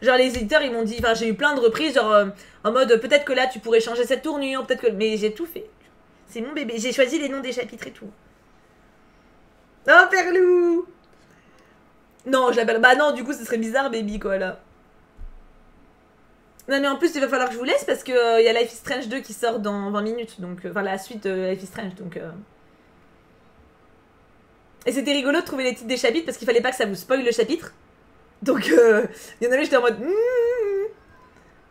genre, les éditeurs, ils m'ont dit... Enfin, j'ai eu plein de reprises, genre, en mode, peut-être que là, tu pourrais changer cette tournure, peut-être que... Mais j'ai tout fait. C'est mon bébé. J'ai choisi les noms des chapitres et tout. Oh, Perlou. Non, je l'appelle... Bah non, du coup, ce serait bizarre, baby, quoi, là. Non, mais en plus, il va falloir que je vous laisse parce que y a Life is Strange 2 qui sort dans 20 minutes. Donc, enfin, la suite de Life is Strange. Donc, Et c'était rigolo de trouver les titres des chapitres parce qu'il fallait pas que ça vous spoil le chapitre. Donc, il y en avait, j'étais en mode...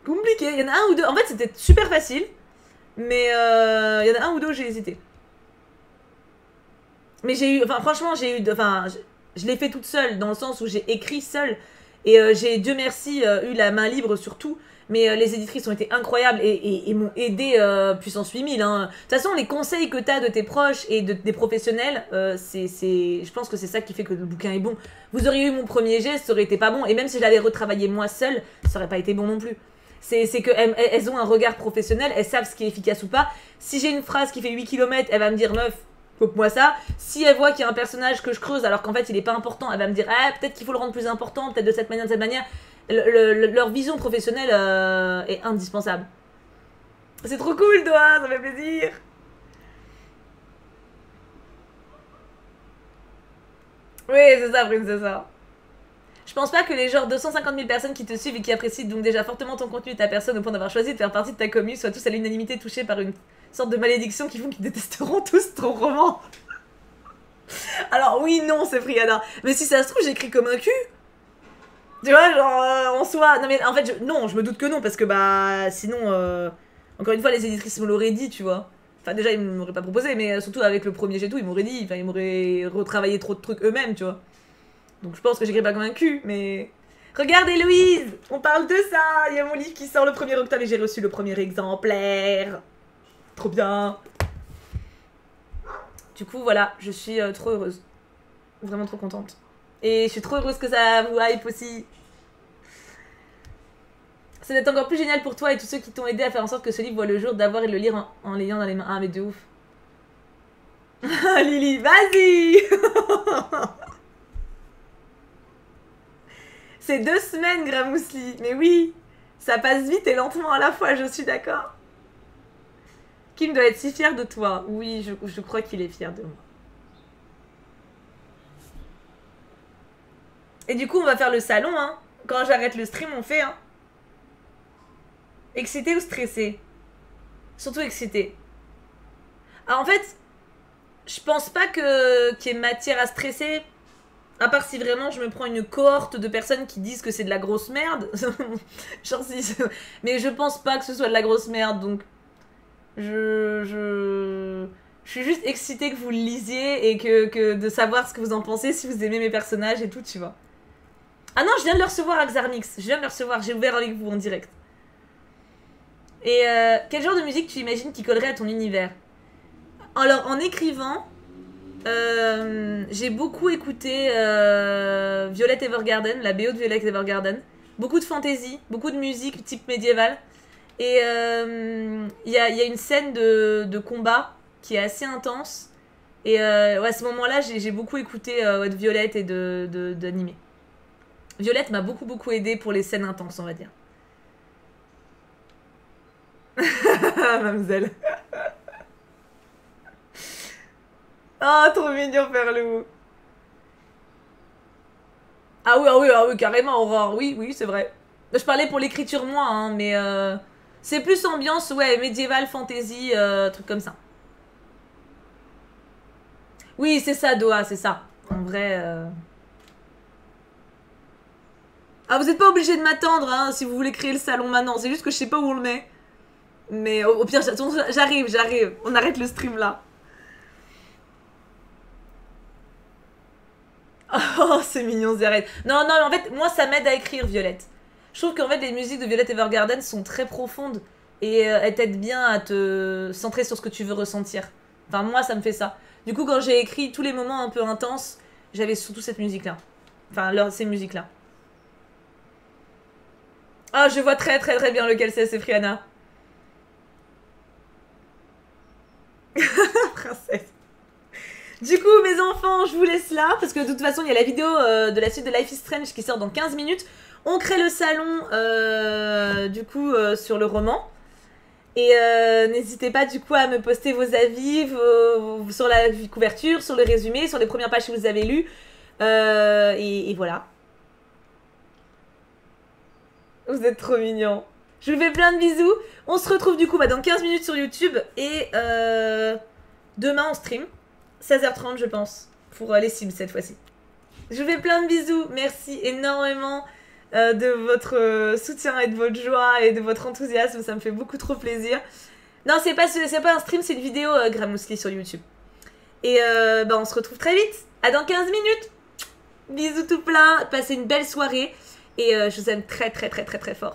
compliqué. Il y en a un ou deux. En fait, c'était super facile. Mais il y en a un ou deux où j'ai hésité. Mais j'ai eu... Enfin, franchement, j'ai eu... Enfin, je l'ai fait toute seule, dans le sens où j'ai écrit seule. Et j'ai, Dieu merci, eu la main libre sur tout. Mais les éditrices ont été incroyables et m'ont aidé puissance 8000. Hein. De toute façon, les conseils que tu as de tes proches et des professionnels, je pense que c'est ça qui fait que le bouquin est bon. Vous auriez eu mon premier geste, ça aurait été pas bon. Et même si je l'avais retravaillé moi seule, ça aurait pas été bon non plus. C'est qu'elles ont un regard professionnel, elles savent ce qui est efficace ou pas. Si j'ai une phrase qui fait 8 km, elle va me dire meuf, coupe-moi ça. Si elle voit qu'il y a un personnage que je creuse alors qu'en fait il est pas important, elle va me dire ah, peut-être qu'il faut le rendre plus important, peut-être de cette manière, de cette manière. Leur vision professionnelle est indispensable. C'est trop cool, toi, ça fait plaisir. Oui, c'est ça, Prince, c'est ça. Je pense pas que les genre 250 000 personnes qui te suivent et qui apprécient donc déjà fortement ton contenu et ta personne au point d'avoir choisi de faire partie de ta commune soient tous à l'unanimité touchés par une sorte de malédiction qui font qu'ils détesteront tous ton roman. Alors oui, non, c'est Friana. Mais si ça se trouve, j'écris comme un cul. Tu vois, genre, en soi... Non mais en fait, non, je me doute que non, parce que bah, sinon... Encore une fois, les éditrices me l'auraient dit, tu vois. Enfin, déjà, ils m'auraient pas proposé, mais surtout avec le premier jet tout, ils m'auraient dit, enfin, ils m'auraient retravaillé trop de trucs eux-mêmes, tu vois. Donc je pense que j'écris pas comme un cul, mais... Regarde Héloïse, on parle de ça. Il y a mon livre qui sort le 1er octobre et j'ai reçu le premier exemplaire. Trop bien. Du coup, voilà, je suis trop heureuse. Vraiment trop contente. Et je suis trop heureuse que ça vous hype aussi. Ça va être encore plus génial pour toi et tous ceux qui t'ont aidé à faire en sorte que ce livre voit le jour, d'avoir et de le lire en l'ayant dans les mains. Ah, mais de ouf. Lily, vas-y. C'est 2 semaines, Gramousli. Mais oui, ça passe vite et lentement à la fois, je suis d'accord. Kim doit être si fier de toi. Oui, je crois qu'il est fier de moi. Et du coup, on va faire le salon, hein. Quand j'arrête le stream, on fait, hein. Excité ou stressé? Surtout excité. Alors en fait, je pense pas qu'il y ait matière à stresser. À part si vraiment je me prends une cohorte de personnes qui disent que c'est de la grosse merde. Genre si... Mais je pense pas que ce soit de la grosse merde, donc... Je suis juste excitée que vous le lisiez et que de savoir ce que vous en pensez, si vous aimez mes personnages et tout, tu vois. Ah non, je viens de le recevoir à Xarmix. Je viens de le recevoir, j'ai ouvert avec vous en direct. Et quel genre de musique tu imagines qui collerait à ton univers? Alors, en écrivant... j'ai beaucoup écouté Violet Evergarden, la BO de Violet Evergarden. Beaucoup de fantasy, beaucoup de musique type médiéval. Et il y a une scène de combat qui est assez intense. Et ouais, à ce moment-là, j'ai beaucoup écouté de Violet et d'animé. Violet m'a beaucoup aidé pour les scènes intenses, on va dire. Mademoiselle. Oh, trop mignon, Ferlou. Ah oui, carrément, Aurore. Oui, c'est vrai. Je parlais pour l'écriture, moi, hein, mais c'est plus ambiance, ouais, médiéval, fantasy, truc comme ça. Oui, c'est ça, Doha, c'est ça. En vrai... Ah, vous êtes pas obligé de m'attendre, hein, si vous voulez créer le salon maintenant. C'est juste que je sais pas où on le met. Mais au pire, j'arrive. On arrête le stream, là. Oh, c'est mignon, Zérène. Non, mais en fait, moi, ça m'aide à écrire, Violette. Je trouve qu'en fait, les musiques de Violet Evergarden sont très profondes. Et elles t'aident bien à te centrer sur ce que tu veux ressentir. Enfin, moi, ça me fait ça. Du coup, quand j'ai écrit tous les moments un peu intenses, j'avais surtout cette musique-là. Enfin, ces musiques-là. Ah, je vois très bien lequel c'est Friana. Princesse. Du coup, mes enfants, je vous laisse là, parce que de toute façon, il y a la vidéo de la suite de Life is Strange qui sort dans 15 minutes. On crée le salon, du coup, sur le roman. Et n'hésitez pas, du coup, à me poster vos avis sur la couverture, sur le résumé, sur les premières pages que vous avez lues. Et voilà. Vous êtes trop mignons. Je vous fais plein de bisous. On se retrouve, du coup, dans 15 minutes sur YouTube. Et demain, on stream. 16h30 je pense, pour les Sims cette fois-ci. Je vous fais plein de bisous, merci énormément de votre soutien et de votre joie et de votre enthousiasme, ça me fait beaucoup trop plaisir. Non, c'est pas un stream, c'est une vidéo Gramousli sur YouTube. Et on se retrouve très vite, à dans 15 minutes. Bisous tout plein, passez une belle soirée et je vous aime très très très très très fort.